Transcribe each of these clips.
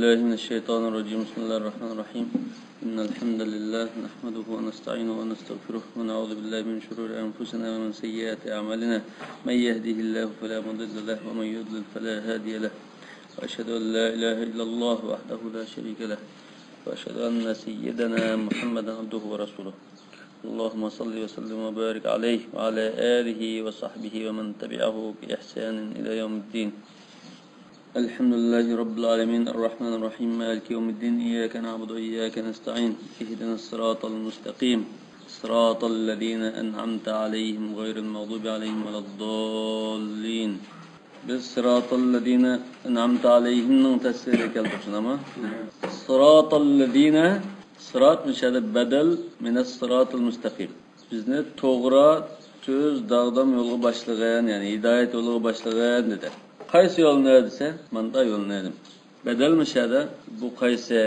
بالله من الشيطان الرجيم. بسم الله الرحمن الرحيم. إن الحمد لله نحمده ونستعينه ونستغفره ونعوذ بالله من شرور أنفسنا ومن سيئات أعمالنا. من يهده الله فلا مضل له ومن يضلل فلا هادي له. وأشهد أن لا إله إلا الله وحده لا شريك له. وأشهد أن سيدنا محمدا عبده ورسوله. اللهم صل وسلم وبارك عليه وعلى آله وصحبه ومن تبعه بإحسان إلى يوم الدين. الحمد لله رب العالمين الرحمن الرحيم مالك يوم الدين. إياك نعبد وإياك نستعين. اهدنا الصراط المستقيم صراط الذين أنعمت عليهم غير المغضوب عليهم ولا الضالين. بالصراط الذين أنعمت عليهم تسيرك البشنما صراط الذين صراط مشهد بدل من الصراط المستقيم. Bizni to'g'ri tuz dağdam yolu başlayan yani hidayet yolu başlayan dedi. Qaysi yo'l ne dese, manda yo'l ne dedim. Bedelmişada bu qaysi,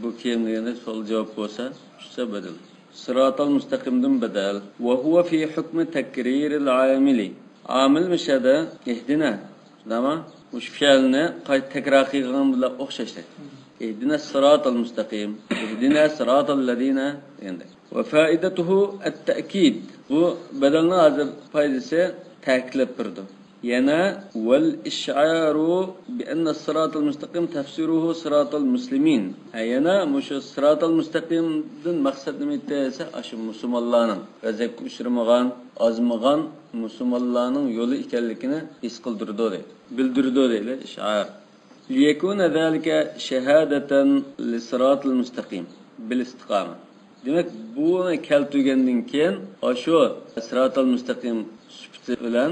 bu kim deganda sol javob bo'lsa, shuncha bedel. Sıratal mustaqimdan bedel. Ve huve fi hukmi tekriril amili. Amil mishada ihdina. Ama bu fiilni qayta takrar qilgan bilan o'xshashdi. Ihdina sıratal mustaqim. Ihdina sıratal ladina deganday. Ve faidetuhu at-ta'kid. Bu bedelning hozir foydasi ta'kidlab turdi. Yana vel iş'aru bi anna sıratal mustaqim tafsiruhu sıratal muslimin. Yana mushu sıratal mustaqimdan maqsad nima desa, ashu musulmonlarning g'azab uchirmagan, azmagan musulmonlarning yo'li ekanligini his qildirdi deydi. Bildirdi deydi iş'ar. Liyakuna zalika shahadatan lis-sıratal mustaqim bil istiqama. Demek bunu keltirgandan keyin ashu sıratal mustaqim sifati bilan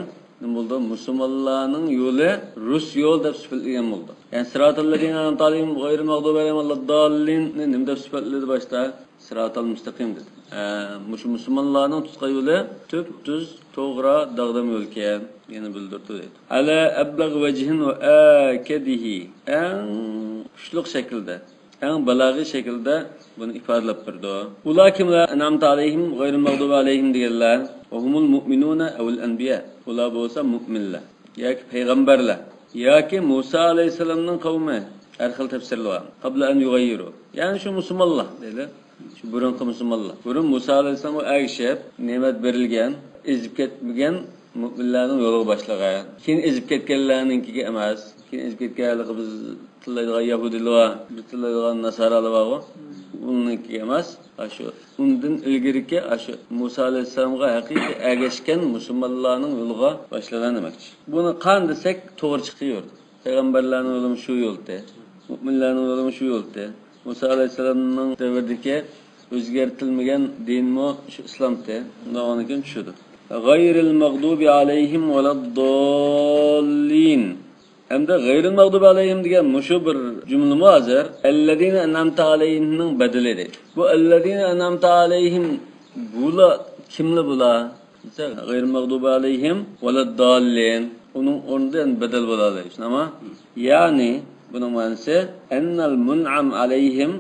buldu Müslümanların yolu Rus yol deb sifatlagan bo'ldi. Yani sıratal ladina antalim g'ayri mag'dubi alayhim valaddallin nimda sifatladi boshda sıratal mustaqim dedi. Müslümanların tutgan yolu tüz to'g'ri dag'dam yo'l ekan, yana bildirdi dedi. Ala ablagh vajhin va akadihi en kuchli shaklda, en balag'iy shaklda bunu ifodalab turdi. Ular kimlar? An'amta alayhim g'ayri mag'dubi alayhim deganlar. Ohumul mu'minuna evul anbiya. Ular bo'lsa mu'minlar yoki payg'ambarlar yoki Musa alayhisalomning qavmi. Har xil tafsirlar bor. Qabla an yughayyiru. Ya'ni shu musulmonlar deydi. Shu burunqi musulmonlar. Burun Musa alayhisalomga agishib, ne'mat berilgan, ezib ketmagan mu'minlarning yo'liga boshlagan. Keyin ezib ketganlarninkiga emas. Keyin ezib ketganligi biz tillaydigan yahudilar, biz tillaydigan nasaralar bor. Bununki emas. Aşu undan ilgiriki aşu Musa aleyhisselamga haqiqiy ergashgan musulmonlarning yo'liga boshlagan demakchi. Buni qan desek to'g'ri chiqıyor. Payg'ambarlarning yo'li shu yo'lda, mu'minlarning yo'li shu yo'lda. Musa aleyhisselamning davridagi o'zgartirilmagan dinmo shu islomda. Undan keyin tushudi. G'ayril mag'dubi alayhim valaddallin. Hem de gayril mağdubi aleyhim degan mushu bir cümle muazzer. Ellezine en'amta aleyhimning bedeli. Bu ellezine en'amta aleyhim bula kimli bula? Gayril mağdubi aleyhim veleddallin. Onun ondan bedel buladı. Ama yani bunun manası ennel mun'am aleyhim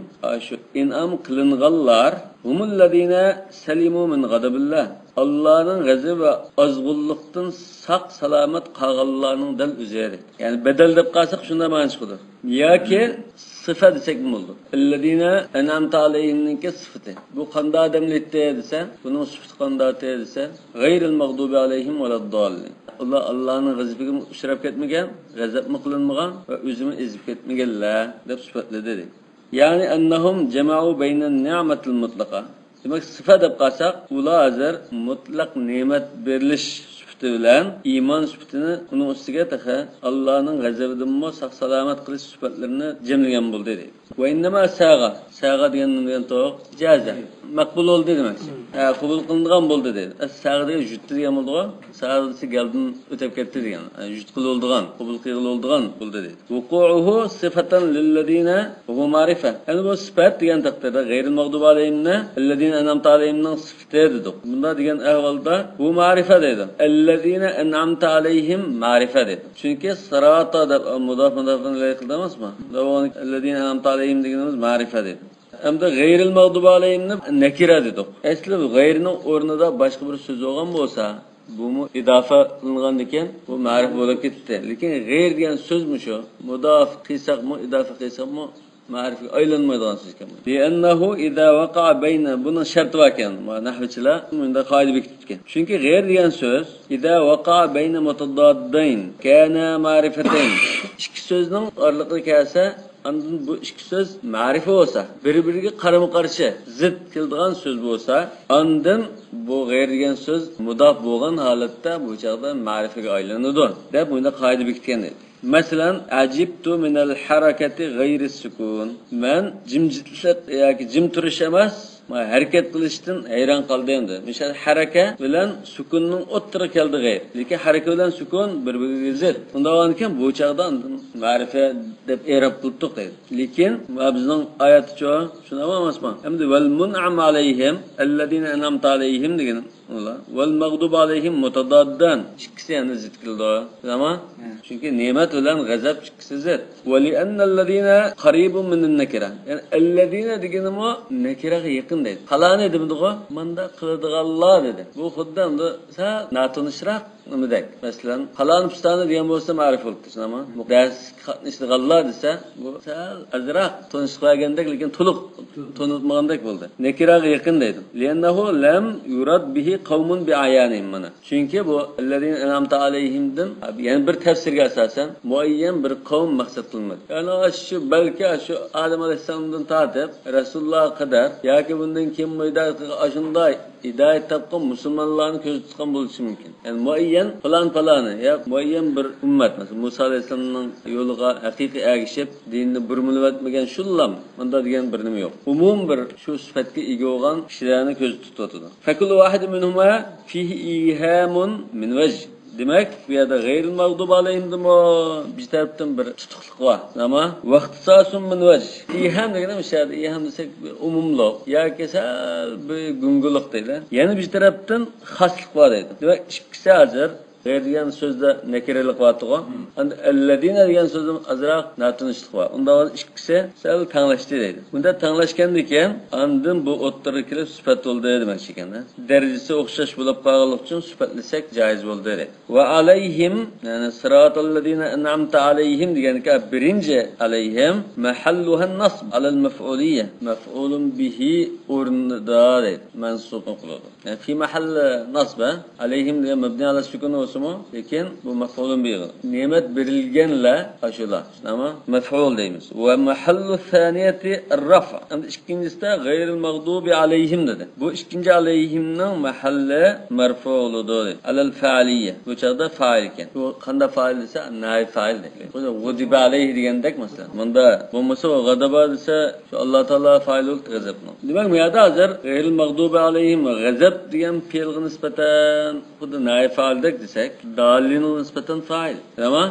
şu in'am kılınğanlar humullezine selimu min gadabillah. Allah'ın gazabı ve azgınlıktan sak salamet qalğanlarning dal üzeri. Yani bedel deb qalsak shunda ma'no chiqadi. Yoki sifat desek mi bo'ldi? Ellezina an'amta alayhimninki sifati. Bu qanday odamlikda desa, buning sifati qanday desa, gayril mag'dubi alayhim valaddallin. Ular Allah'ning g'azabiga uchrab ketmagan, g'azabmi qilinmagan va o'zini ezib ketmaganlar deb sifatladi dedi. Yani annahum jama'u baynan ni'matil mutlaqa. Demek sıfat deb qalsak, ular hazır mutlaq ne'mat berilish sifati bilan iymon sifatini uning ustiga taqa Allohning g'azabidan saq salomat qilish sifatlarini jamlagan bo'ldi dedi. Va innama saga degandan to'q jaza maqbul bo'ldi demak. Qabul qilingan bo'ldi dedi. Saga degan jutdi degan bo'ldi-ku. Saga'si galdan o'tib ketdi degan. Jut qiloldigan, qabul qiloldigan bo'ldi dedi. Vuqu'uhu sifatan lilladina huwa ma'rifa. Yani bu sifat degan taqdirda gayril mag'dubi alayhimna alladina an'amta alayhimning sifati dedi. Bunda degan ahvolda bu ma'rifa dedi. Alladina an'amta alayhim ma'rifa dedi. Chunki sirata deb mudof ilayhi qildamasmi? Davoni alladina an'amta alayhim deganimiz ma'rifa dedi. Hem de gayril mağdubi alayhimni nakira dedik. Asli bu gayrinin o'rnida boshqa bir so'z bo'lgan bo'lsa, Bu mu idafa qilingan ekan, bu ma'rif bo'lib ketdi. Lekin g'ayr degan so'zmi shu? Mudaf qilsaqmi, idafa qilsaqmi ma'rifga aylanmaydigan so'z ekan. Li'annahu idza waqa'a bayna buni sharti bor ekan. Nahvchilar bunda qoida bekitgan. Chunki g'ayr degan so'z idza waqa'a bayna mutadaddayn kana ma'rifatayn. Ikki so'zning oraliqida kelsa, andın bu ikki so'z ma'rifa bo'lsa, bir-biriga qarama-qarshi zid keladigan so'z bo'lsa, andın bu g'ayr degan so'z mudaf bo'lgan holatda bu chaqda ma'rifaga aylanadi deb bunda qoida bekitgan edi. Masalan, ajibtu minal harakati g'ayri sukun. Men jimjitlik yoki jim turish emas, harakat qilishdan hayron qoldim dedi. Misol haraka bilan sukunning o'ttiri keldi g'ayr. Lekin haraka bilan sukun bir-biriga zid. Undan keyin bu chaqda ma'rifa deb e'rob qildik dedi. Lekin bizning oyatcha shuna emasmi? Hamda val mun'am alayhim alladina an'amta alayhim degan ular. Val maghdub alayhim mutadaddan. İkisi yana zid keldi. Tamam? Çünkü ne'mat bilan g'azab ikkisi zid. Va li annalladina qaribun minan nakira. Yani alladina deganimi nakiraga yaqin deydi. Qalani demidi-ku? Manda qiladiganlar dedi. Bu xuddi sa natunishroq nima deydi? Masalan, qalani pistani degan bo'lsa ma'rif bo'libdi, ama bu dars qatnashdiganlar desa, bu sal azroq tunishqagandek, lekin to'liq tunutmagandek bo'ldi. Nakiraga yaqin deydi. Li'annahu lam yurad bihi qawmun bi'ayanihim mana. Chunki bu alladina an'amta alayhimdan yani bir tafsirga asosan muayyan bir qavm maqsad qilinmadi. Yani shu balki shu Adem alayhisalomdan tortib Rasululloh qadar yoki bundan keyin shunday hidayet topgan musulmonlarni ko'z tutgan bo'lishi mumkin. Yani muayyan falan ya muayyan bir ummat mesela Musa alayhisalomning yo'liga haqiqiy ergishib dinni burmilib o'tmagan shullam bunda degan bir nima yo'q. Umum bir shu sifatga ega bo'lgan kishilarni ko'z tutadi. Fakulu wahid minhuma fihi ihamun min wajh. Demek bu yerda g'ayr mag'dub alayhim bir tarafdan bir tutuqlik var. Ama vaqtisasun min vajh. İham degan mishada iham desek umumliq yoki sal bir gunguluq deydi. Yani bir tarafdan xaslik var deydi. Demek ikkisi hozir g'ayr degan so'zda nakiralik bor-ku. Endi alladina degan so'zda azroq notunishlik bor. Unda ikkisi sal tanglashdi deydi. Bunda tanglashgandan keyin andin bu o'ttiri kelib sifat bo'ldi demak ekanda. Darajasi o'xshash bo'lib qolganlik uchun sifatlasak joiz bo'ldi deydi. Va alayhim yani siratal ladina an'amta alayhim deganki birinchi alayhim mahalluha nasb ala al-maf'uliyya. Maf'ulun bihi o'rnida deydi. Mansub qiladi. Yani fi mahall nasba alayhim degan mabni ala sukun lekin bu maf'ulun bihi. Ne'mat berilganlar ashula. Ama maf'ul deymiz. Va mahallu thaniyati ar-raf'. Endi ikkinchisida g'ayril mag'dubi alayhim dedi. Bu ikkinchi alayhimning mahalli marfu'ludir. Alal fa'aliyya. Bu chaqda fa'il ekan. Bu qanday fa'il desa, nay fa'il deydi. Bu g'adiba alayhi degandek masalan. Bunda bo'lmasa g'adaba desa, shu Alloh taolo fa'il bo'ldi g'azabni. Demak, bu yerda hozir g'ayril mag'dubi alayhim g'azab degan fe'lga nisbatan xuddi nay fa'ildek desak, dalilin nisbatan fa'il. Tamam?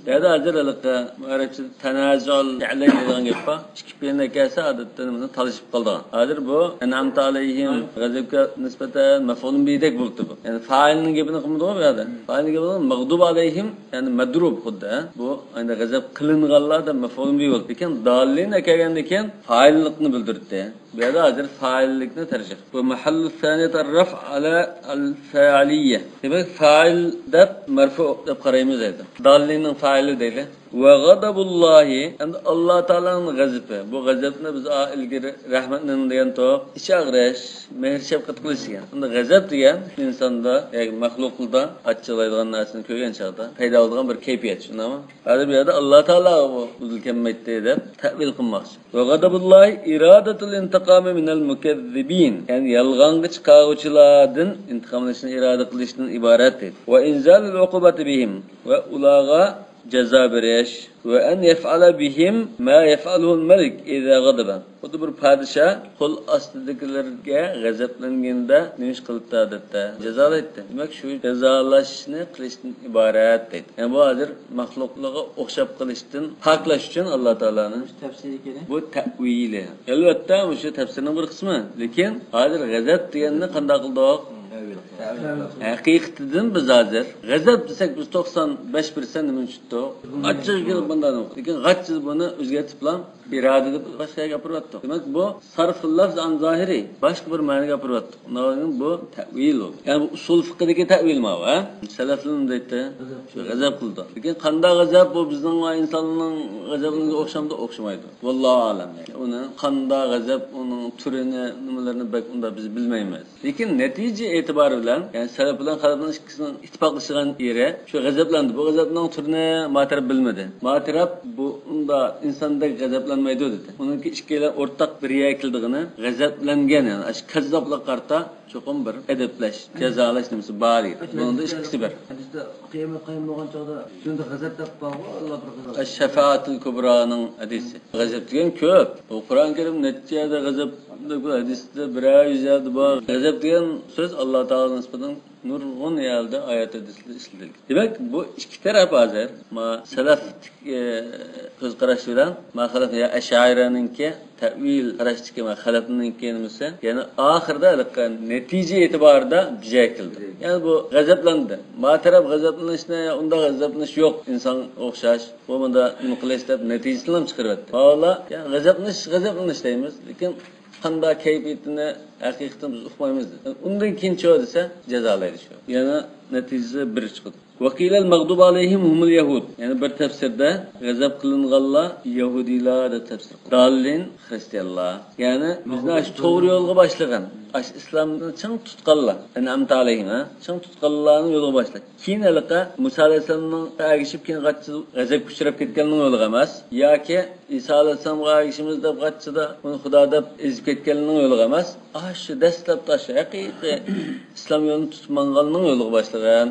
Yerda hozir alaqqa arabcha tanazul alayhi degan gap bor. Ikki fe'lni kelsa odatda nimani talashib qoldigan. Hozir bu an'amta alayhim g'azabga nisbatan maf'ulun bidek bo'ldi bu. Yani fa'ilning gapini qilmadi bu yerda. Fa'ilning gapi mag'dub alayhim yani madrub xuddi. Bu endi g'azab qilinganlarda maf'ulun bi bo'ldi. Lekin dalilin kelgandan keyin fa'illikni bildirdi. Bu yerda hozir fa'illikni tarjih. Bu mahallu thaniyat ar-raf' ala al-fa'aliyya. Demak fa'il deb marfu deb qaraymiz dedi. Dalilning fa'ili deydi. Ve gadabullahi endi Alloh taolaning g'azabi. Bu g'azabni biz ilgari rahmatning degan to'q ichi ag'rash, mehr shafqat qilish degan. Endi g'azab degan insonda yoki maxluqda achchiqlaydigan narsani ko'rgan chog'da paydo bo'lgan bir kayfiyat, shundami? Hozir bu yerda Alloh taolo bu buzilganmaydi deb ta'bil qilmoqchi. Ve gadabullahi iradatul intiqami minal mukazzibin. Yani yolg'onga chiqaruvchilardan intiqomlashni iroda qilishdan iborat dedi. Ve inzalul uqubati bihim ve ulaga ceza beriş ve en yef'ala bihim ma yef'aluhul melik iza gadaba. Bu da bir padişah kul astıdakilerge gazaplanğında neymiş kılıptı adette. Cezalaydı. Demek şu cezalaşını kılıştın ibaret dedi. Yani bu adır mahlukluğa okşap kılıştın haklaş için Allah Teala'nın bu tevili. Elbette bu şu tefsirinin bir kısmı. Lakin adır gazap diyenini kanda kıldık. Haqiqatan biz hozir g'azab desak biz 95% nima tushdi. Achchiq kelib bundan. Lekin g'achchiz buni o'zgartib bilan iroda deb boshqa gapiryapti. Demak bu sarf lafz an zohiri boshqa bir ma'noga gapiryapti. Undan bu ta'vil. Ya'ni bu usul fiqhdagi ta'vil ma va salaflar deydi. Shu g'azab qildi. Lekin qanday g'azab bu bizning insonning g'azabiga o'xshamaydi. Vallohu alam. Uni qanday g'azab, uning turini, nimalarni unda biz bilmaymiz. Lekin natija e'tibori bilan, ya'ni salaf bilan xalqning ikkisining ittifoqlashigan yeri shu g'azablandi. Bu g'azabning turini Matarab bilmadi. Matarab bu unda insonda g'azablanmaydi dedi. Uningki ikkilar o'rtaq bir yakildigini g'azablangan, ya'ni ash kazzoblik qarta cho'qim bir adablash, jazolash nimasi bor edi. Bunda ikkisi bir. Hadisda qiyomat qoyim bo'lgan chog'da shunda g'azab topgan Alloh bir Ash-shafaatul kubraning hadisi. G'azab degan ko'p. Bu Qur'on Karim natijada g'azab bu hadisda biror yuzadi bor. G'azab degan so'z Alloh taoloning nisbatan nurg'un yerda oyat hadisda ishlatilgan. Demak, bu ikki taraf hozir ma salaf ko'z qarash bilan ma xalaf ya ash'ariyaninki ta'vil qarashdiki ma xalafninki nimasi, ya'ni oxirda natija e'tiborida bijakildi. Ya'ni bu g'azablandi. Ma taraf g'azablanishni, unda g'azablanish yo'q. Inson o'xshash. Bu bunda nima qilish deb natijasini ham chiqaryapti. Valla, ya'ni g'azablanish deymiz, lekin qanday kayfiyatini haqiqatan biz uqmaymiz. Undan keyin cho desa jazolaydi shu. Yana natijasi bir chiqadi. Vakilal mag'dub alayhim humul yahud. Yani bir tafsirda g'azab qilinganlar yahudiylar deb tafsir qildi. Dallin xristianlar. Yani bizni ash to'g'ri yo'lga boshlagan, ash islomni ching tutganlar. An'amta alayhim, ching tutganlarning yo'liga boshlagan. Keyin alqa Musa alayhisolamning agishib keyin g'azab kuchrab ketganning yo'liga emas, yoki Isa alayhisolamga agishimiz deb g'achchida uni Xudo deb ezib ketganning yo'liga emas, shu dastlab tashi haqiqiy islom yo'lini tutmanganning yo'liga boshlagan.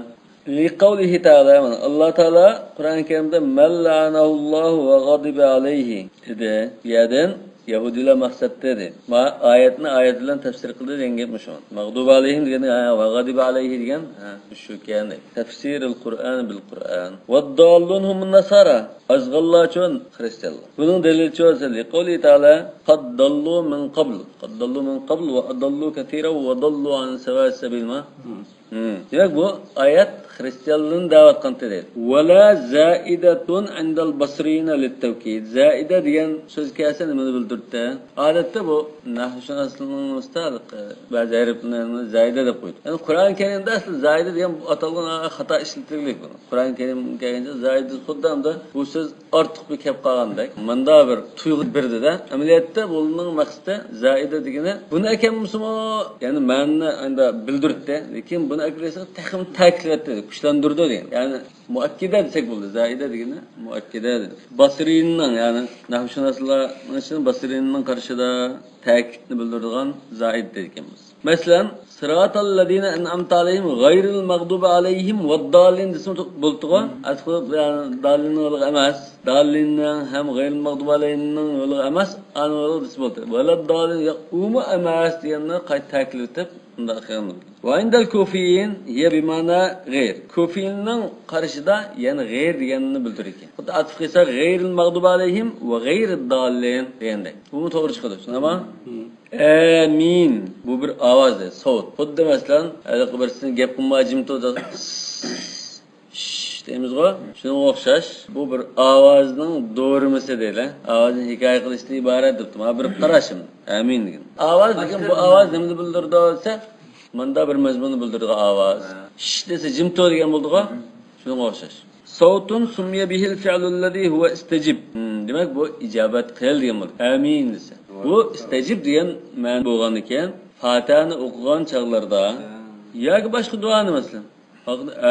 لقوله تعالى الله تعالى Kur'an-ı Kerim'de mellanahullahu ve gadibe aleyhi dedi. Yerden Yahudiler maksat dedi. Ayet bilen tefsir kıldı dengitmiş onu. Mağdub aleyhim diyen ve gadibe aleyhi diyen şu yani. Tefsiril Kur'an bil Kur'an. Ve dallunhum nasara. Azgallah çoğun Hristiyanlar. Bunun delili çoğun selli. Kavli Teala kad dallu min qabl. Kad dallu min qabl ve adallu ketira ve dallu an sevâs sebilma. Demek bu ayet Hristiyanlığın davet kantı değil. وَلَا زَائِدَةٌ عِنْدَ الْبَصْرِينَ لِلْتَوْكِيدِ Zaide diyen söz kâsen imini bildirdi. Adette bu Nahşunaslının müstahlık bazı Araplarının zaide de koydu. Yani Kur'an-ı Kerim'de aslında zaide diyen bu atalığın hata işletildik bunu. Kur'an-ı Kerim gelince zaide kuddan da bu söz artık bir kep kalgandak. Manda bir tuygu birdi de. Ameliyatta bunun maksatı zaide digine. Bunu eken musumu yani manını bildirdi. Lekin bunu akılıysa takım takip etti. Kuşlandırdı diye. Yani muakkide desek buldu. Zaide digine muakkide dedi. Basri'nin yani Nahşunaslıların için Basri'nin karşıda takipini bildirdiğin zaid dedikimiz. Mesela sıratallezine en'amte aleyhim gayril mağdubi aleyhim veddallin desem bulduğu atıp yani dallinin yolu emas. Dallinin hem gayril mağdubi aleyhim'nin yolu emas. Anı yolu desem buldu. Veled dallin ya umu emas diyenler kayıt takip edip bunda akıyanlık. وعند الكوفيين هي بمعنى غير. كوفيين karşıda yani غير diyenini bildirir ki. Bu da atıf kısa غير المغضوب عليهم وغير الضالين diyende. Bunu doğru çıkarıyorsun ama amin bu bir avazdır, savut. Bu da mesela birisinin gap qilma jimto deymiz go. Şuna o'xshash bu bir ovozning doğrumisi deydi. Ovozning hikoya qilishdan iboratdir. Ma bir qarashim. Amin degan. Ovoz degan bu ovoz nimani bildirdi desa manda bir mazmunni bildirdi ovoz. Shish desa jimto degan bo'ldi-ku. Shunga o'xshash. Savtun summiya bihil fi'lullazi huwa istajib. Demak bu ijobat qil degan bo'ldi. Amin desa. Bu istajib degan ma'no bo'lgan ekan. Fatihani o'qigan chaqlarda yoki boshqa duoni masalan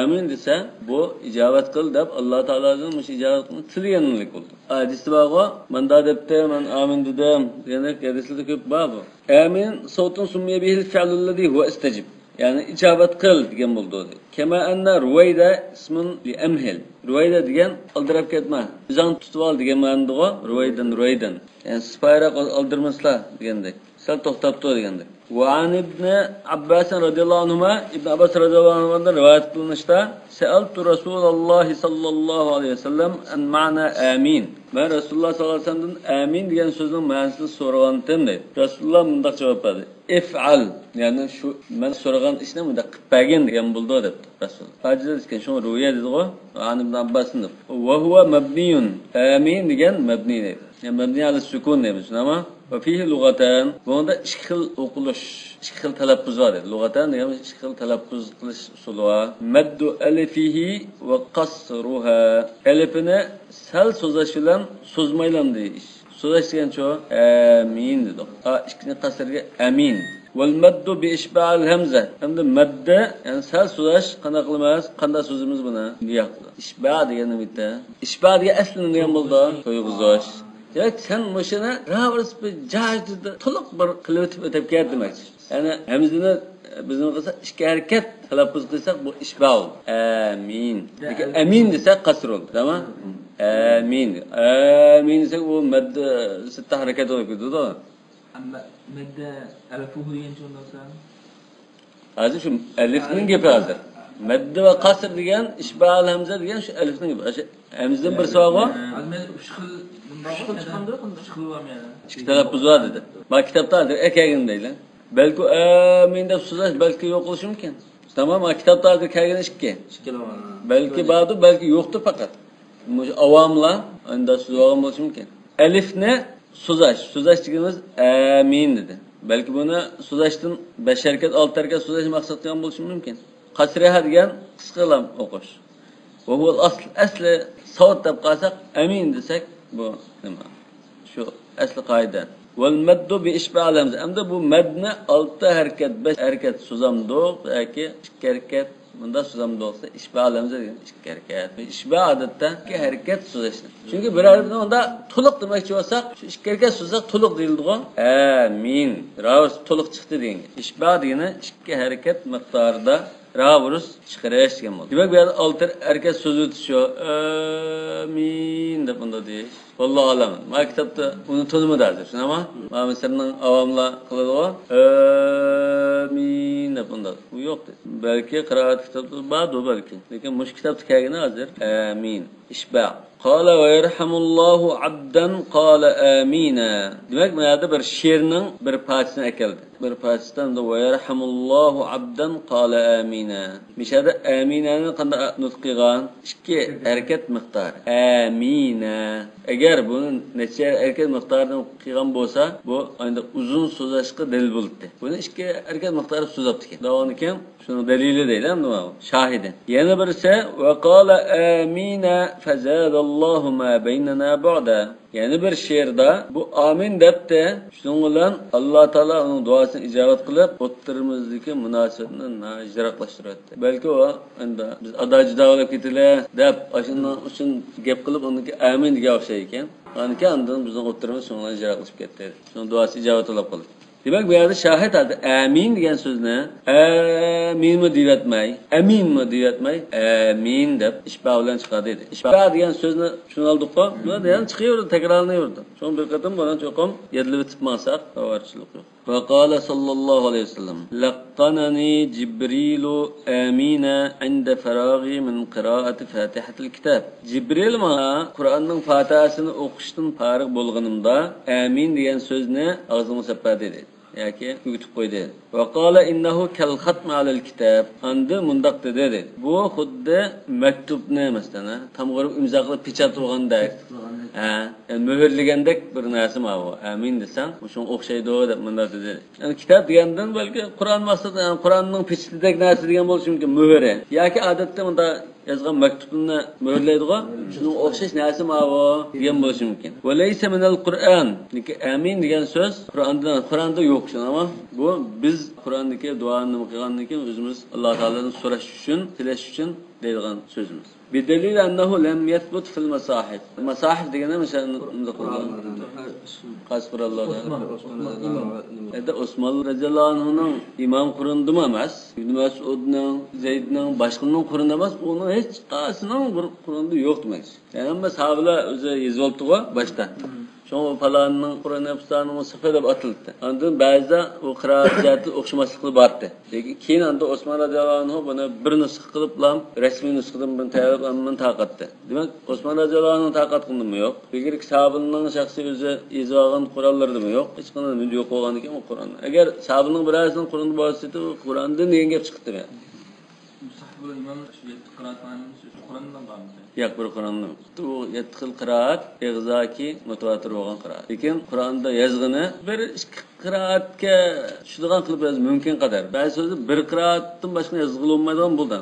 amin desa bu ijobat qil deb Alloh taoloning mush ijobatini tilaganlik bo'ldi. Hadisda bor, manda debdi, men amin dedim. Yana hadislarda ko'p bor bu. Amin savtun summiya bihil fi'lullazi huwa istajib. Yani ijobat qil degan bo'ldi. Kema anna Ruwayda ismun li amhil. Ruwayda degan aldirab ketma. Bizan tutib ol degan ma'noda Ruwaydan. Yani spayroq oldirmaslar degandek. Sal to'xtabdi deganda. Wa an ibn Abbas radhiyallohu anhu ibn Abbas radhiyallohu anhudan rivoyat qilinishda sa'altu Rasululloh sallallohu alayhi vasallam an ma'na amin. Men Rasululloh sallallohu alayhi vasallamdan amin degan so'zning ma'nosini so'ragandim dedi. Rasululloh bunday javob berdi. If'al, ya'ni shu men so'ragan ishni bunda qilib bergin degan bo'ldi deb Rasul. Fajiz ekan shu rivoyat dedi-ku. An ibn Abbas wa huwa mabniyun. Amin degan mabni dedi. Yani mabni ala sukun deymiz, ama ve fihi lugatan. Bunda iki xil o'qilish, iki xil talaffuz var. Lugatan degan iki xil talaffuz qilish usuli var. Maddu alifihi ve qasruha. Alifini sal so'zash bilan so'zmaylam deyish. So'zash degan cho amin dedi. İkini qasrga amin. Vel maddu bi ishba'il hamza. Hamda madda yani sal so'zash qanday qilamiz? Qanday so'zimiz buni? Yo'qdi. Ishba' degan nimada? Ishba' degan aslini nima bo'ldi? To'yg'izosh. Ya sen muşuna ravrs bir cahide toluk bir kılıvıtıp ötep geldi demek. Yani hemzini bizim kısa iki hareket telaffuz kılsak bu işba oldu. Amin. Peki amin desek kasır oldu. Tamam? Amin. Amin desek bu medde sitte hareket olup gidiyor da. Ama medde elefuhu diyince ondan sonra? Hazır şu elifinin gibi hazır. Medde ve kasır diyen, işba'al hamza diyen şu elifinin gibi. Hemzinin bir sıvı var. İki telaffuz var dedi. Bak kitapta vardır, ekegin değil. Belki aminde suzaş, belki yok oluşu mümkün. Tamam mı? Kitapta vardır, ekegin işki. Belki bağdı, belki yoktu fakat. Avamla, anda suzavam oluşu mümkün. Elif ne? Suzaş. Suzaş dediğimiz amin dedi. Belki bunu suzaştın 5 hareket, 6 hareket suzaş maksatlayan oluşu mümkün. Kasriha diyen kıskalam okuş. Ve bu asli savut tabqasak amin desek bu nima? Şu asli qaida. Vel maddu bi ishba'il hamza. Amda bu madni 6 hareket, 5 hareket suzamda yoki 2 hareket bunda suzamda olsa ishba'il hamza degan 2 hareket. İşba odatda 2 hareket suzashdir. Çünkü bir harfni onda to'liq demoqchi bo'lsak, shu 2 hareket suzsak to'liq deyiladi-ku. Amin. Ravs to'liq chiqdi degan. İşba degani 2 hareket miqdorida ravs chiqarish degan bo'ldi. Demak bu yerda 6 hareket so'z o'tishi amin deb bunda deyish. Vallohu alam. Ma kitapta unutilmadi hozir. Shunami? Ma Misrning avomlar qiladi-ku. Amin deb bunda. Bu yo'q dedi. Belki qiraat kitobda bor balki. Lekin mush kitobda kelgani hozir amin. İşba. Qala ve yerhamullahu abdan qala amina. Demek bu yerda bir she'rning bir parchasini akeldi. Bir parchasidan da ve yerhamullahu abdan qala amina. Mishada aminani qanday nutq qilgan? 2 hareket miqdori. Amina. Agar buni necha hareket miqdoridan qilgan bo'lsa, bu endi uzun so'zlashga dalil bo'ldi. Buni 2 hareket miqdori so'zlabdi ekan. Davoni kim? Şunu delili değil mi? Şahidi. Yeni birisi ve qala amina fazadallahu ma beynana ba'da. Yeni bir şiirde bu amin depte şunun bilan Allah Teala onun duasını icabet kılıp o'ttirimizdagi munosabatni ijroqlashtiryapti. Belki o endi biz adacı davlat ketile deb ashundan uchun gap qilib uniki amin degan o'xshaydi ekan. Aniki andan bizning o'ttirimiz shunga ijroqlashib ketdi. Şunun duası icabet olib qoldi. Demek bu yerde şahit adı amin diyen söz ne? Amin mi diretmey? Amin mi diretmey? Amin de işba olan çıkardıydı. İşba diyen söz ne? Şunu aldık mı? Bu diyen çıkıyordu, tekrarlanıyordu. Son bir kadın bana çokum yedili bitip masak. Kavarçılık yok. Ve kâle sallallahu aleyhi ve sellem Laqqanani Cibrilu amina inde ferâgi min qiraati fatihatil kitab. Cibril bana Kur'an'ın fatihasını okuştun farık bulganımda amin diyen söz ne? Ağzımı seppet dedi. Yaki kütüp koydu. Ve qala innehu kel khatmi alel kitab. Andı mundaq dedi. Bu xuddi mektup ne mesela? Tam görüp imza qilib pechat urgandek. Yani mühürlegandek bir narsa ma bu. Amin desen, şunu o'xshaydi deb mundaq dedi. Yani kitap degandan balki Qur'on maqsadi, yani Qur'onning pechatidek narsa degan bo'lishi mumkin, mühri. Yoki odatda bunda yozgan maktubni mühürlaydi-ku, şunun o'xshash narsa ma bu degan bo'lishi mumkin. Va laysa minal Qur'on. Amin degan so'z Qur'onda yo'q ama bu biz Kur'an'daki duanı qilgandan o'zimiz Alloh taoladan so'rash uchun, tilash uchun deydigan so'zimiz. Bidalil annahu lam yathbut fil masahif. Masahif degani mesela Qur'on. Qasqurallohda. Endi Osman radhiyallohu anhuning imom Qur'onida emas, Ibn Mas'udning, Zaydning, boshqaning Qur'onida emas, uning hech qaysining bir Qur'onida yo'q demak. Yani sahabelar o'zi yozib oldi-ku boshda. Şoň falanın Kur'an efsanının sıfır dep atyldy. Ondan bäzide o qiraat jäti okşamaslygy bardy. Lekin keyin anda Osman radıyallahu anhu buna bir nusxa kılıp lam resmi nusxadan bir tayyorlanmanı taqatdy. Demek Osman radıyallahu anhu taqat kıldymy yok. Peki sahabının şahsi özü izah algan Kur'anları da yok. Hiç qanday yok bolgan eken o Kur'an. Eğer sahabının birazdan Kur'an'ı bahsetse Kur'an'da neyin gep çıktı be? Sahibul imam şu qiraat Kur'an'dan qaldı. Yak bir Kur'an'da. Bu yetqil qiraat, igzaki, mutawatir bolgan qiraat. Lekin Kur'an'da yazgını bir qiraatga tushadigan qilib yozish mumkin qadar. Ba'zi so'zni bir qiraatdan boshqa yozg'ili olmaydigan bo'ldi.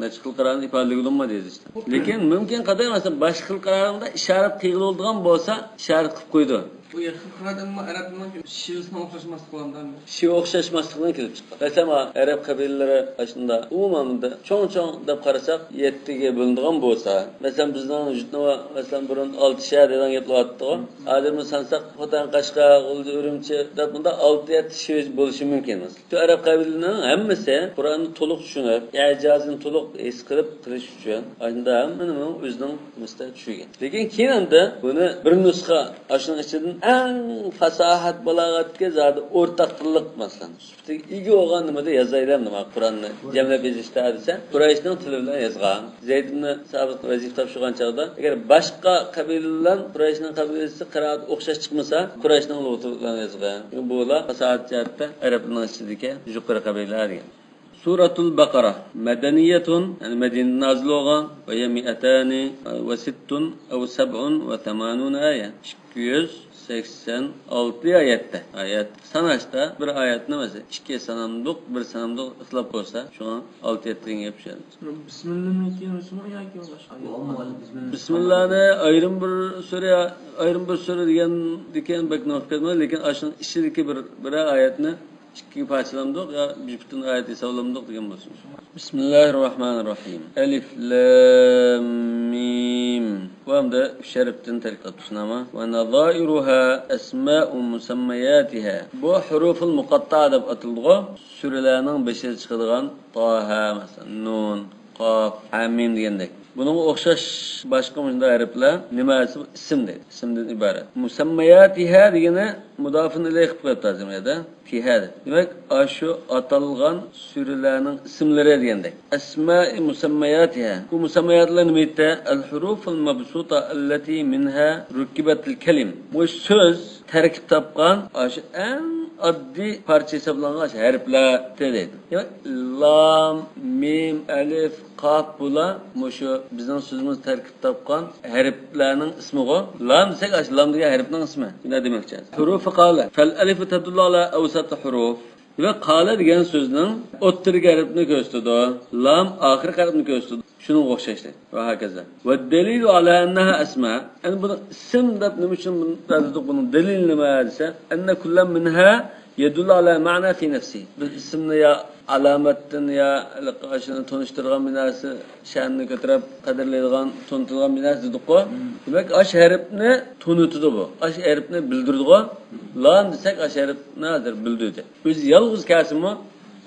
Necha xil qiraatni ifodalagili olmaydi deyishdi. Lekin mumkin qadar masalan boshqa xil qiraatda ishorat qilg'ili bo'ladigan bo'lsa, ishorat qilib qo'ydi. Bu yaxın qiraatma Arabning şivisine o'xshashmasligidan. Şi o'xshashmasligidan kelib chiqqan. Mesela Arab qabilalari aslında umumanda cho'ng-cho'ng deb qarasak 7 ga bo'linadigan bo'lsa, masalan bizning Jutnova masalan burun 6 shahar degan gaplar aytdi. Hozir sansak Xotan, Qashqa, G'ulji, Urumchi deb bunda 6-7 shiviz bo'lishi mumkin. Şu Arab qabilalarining hammasi Qur'onni to'liq tushunib, ijozini to'liq his qilib qilish uchun aslında hammaning o'zining mustaqil tushungan. Lekin keyinda buni bir nusxa ashning ichidan en fasahat balagatga zadi ortak tıllık masalan. İgi olgan nimada yazaylar nima Kur'an'ni jamlab yozishda desa, Qurayshning tili bilan yozgan. Zayd ibn Sabit vazifa topshirgan chaqda, agar boshqa qabilalar Qurayshning qabilasi qiraat o'xshash chiqmasa, Qurayshning lug'ati bilan yozgan. Bular fasahat jihatda Arablarning ichidagi yuqori qabilalar degan. Suratul Baqara madaniyatun, yani Medine nazil olgan ve 206 أو 87 aya. 286 ayette. Ayet sanashda bir ayet nemesi? 2 sanamdıq, bir sanamdıq ıxtilaf bolsa, şu an 6-7 yapışar. Bismillah'ni ayrım bir sure diken bekne okutmadı, lekin aşın içindeki bir ayetni ikki parçalamdık ya bütün ayeti savlamdık degan bo'lsin. Bismillahirrahmanirrahim. Alif lam mim. Bu hamda şeriften terkib tutnama ve nadairuha esma'u musammayatiha. Bu huruful muqatta'a deb atildi. Suralarning 5 chiqadigan Taha masalan, Nun, Qaf, Hamim degandek. Bunun o'xshash boshqa munda harflar nimasi ism deydi. Ismdan iborat. Musammayatiha degani mudofun ilayh qilib qo'yibdi azimada. Tihad. Demak, shu atalgan suralarning ismlari degandek. Asma'i musammayatiha. Bu musammayatlar nimada? Al-huruful mabsuta allati minha rukibatul kalim. Bu so'z tarkib topgan shu en addi parça hesaplangan harflar deydi. Demak, lam, mim, alif, qaf bular mushu bizning so'zimiz tarkib topgan harflarning ismiga. Lam desak, lam degan harfning ismi. Nima demoqchi? Huruf qala. Fal alif tadullu ala awsat huruf. Ve qala degan so'zning o'ttirgi harfni ko'rsatadi. Lam oxirgi harfni ko'rsatadi. Şunun o'xshashdi va hokazo. Va dalilu ala annaha asma. Yani bunu ism deb nima uchun bunun dalil nima desa, anna kullam minha yadullu ala ma'na fi nafsi. Biz ismni ya alamatdan ya liqashini tanishtirgan binasi sha'nini ko'tarib qadrlaydigan, tunutilgan binasi dedik-ku. Demak, ash harfni tunutdi bu. Ash harfni bildirdi-ku. Lam desak ash harfni hozir bildirdi. Biz yalg'iz kasimi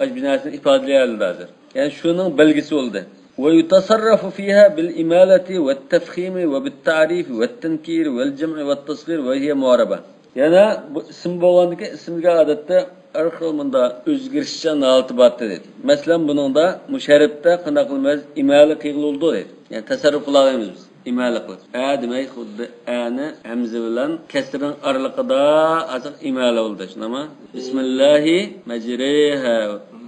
ash binasini ifodalayoldi hozir. Yani şunun belgisi oldu. ويتصرف فيها بالإمالة والتفخيم وبالتعريف والتنكير والجمع والتصغير وهي معربة. Yani bu isim boğandaki isimge adette arxılmında özgürüşçen altıbattı dedi. Mesela bunun da müşerrifte qanaqılmaz imali qiyğılı oldu dedi. Yani tasarruf qılağımız biz. İmali qılıq. Demek xuddi ani hamza bilan kasrın aralığında azıq imali oldu. Şunama Bismillahi mecriha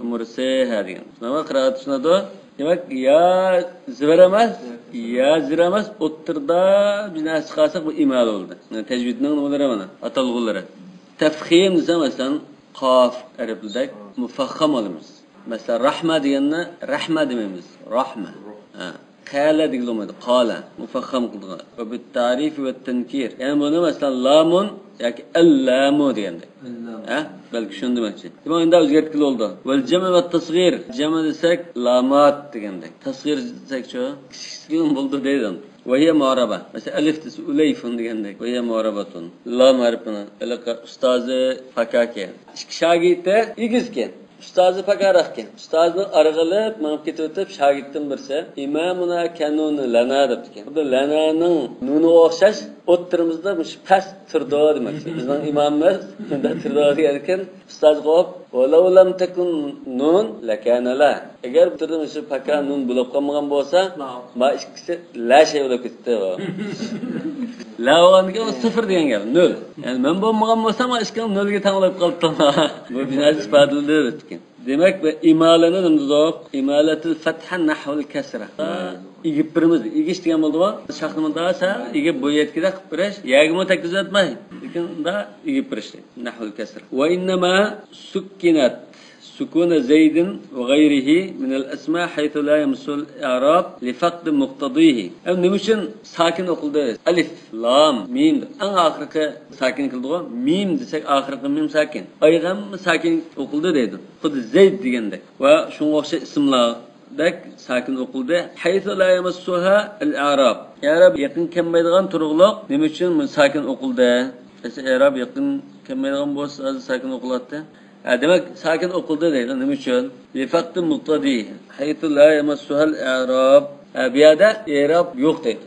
mursiha degan. Şunama qiraat şunadı. Demek ya zveremez, ya ziremez o'ttirda binasi qalsak bu imal oldu. Yani tecvidning nimalari mana, atalg'ulari. Tafxim desa masalan qaf arablarda mufakham olamiz. Mesela rahma deganni rahma demaymiz. Rahma. Qala deyilmaydi. Qala mufakham qilgan. Va bit ta'rif va tankir. Yani bunu mesela lamun yoki allamu deganda. Belki şunu demekçi. Demek unda o'zgartkili oldu. Vel cema ve tasgir. Cema desek lamat degandek. Tasgir desek şu kichikligim bo'ldi deydi. Ve hiye muaraba. Mesela alif desa ulayfun degandek. Ve hiye muarabatun. Lam harfini alaka ustozi fakake. Shagirdi igizken. ustozi pakaraqki. Ustozni arg'ilib, menib ketib o'tib, shogirddan birsi, "Imamuna kanuni lana" debdi. Bu lananing nuni o'xshash o'ttirimizda mush past turdi demak. Bizning imomimiz bunda turdi ekan, ustoz qo'yib, "Wala lam takun nun lakana la." Agar bu turda mush paka nun bo'lib qolmagan bo'lsa, ma ikkisi la shay bo'lib ketdi. La olganiga o 0 degan gap, 0. Ya'ni men bo'lmagan bo'lsam, ishkal 0 ga tanglab qolibdi. Bu binosi isbotlandi ekan. Demak, bu imalani nimzoq, imalatul fatha nahvul kasra. Igib birimiz, igish degan bo'ldi-ku. Shaxnimda esa igib bo'yatkida qilib birish, yagimi takiz etmay. Lekin unda igib birish. Nahvul kasra. Va innama sukkinat سكون زيد وغيره من الأسماء حيث لا يمس الإعراب لفقد مقتضيه. نمشن ساكن أقول ألف لام ميم. أن آخرك ساكن كله ميم دسك آخرك ميم ساكن. أيضا ساكن أقول ده خد زيد ديجندك. وشو وش اسمه دك ساكن أقول ده حيث لا يمسها الإعراب. إعراب يقين كم يدغن ترغلق نمشن من ساكن أقول ده. بس إعراب يقين كم يدغن بوس ساكن أقولاته. Demek sakin okulda değil. Ne için? Lifaktı muktadi. Haythu la yamassuhal i'rab. Biyada i'rab yok değil.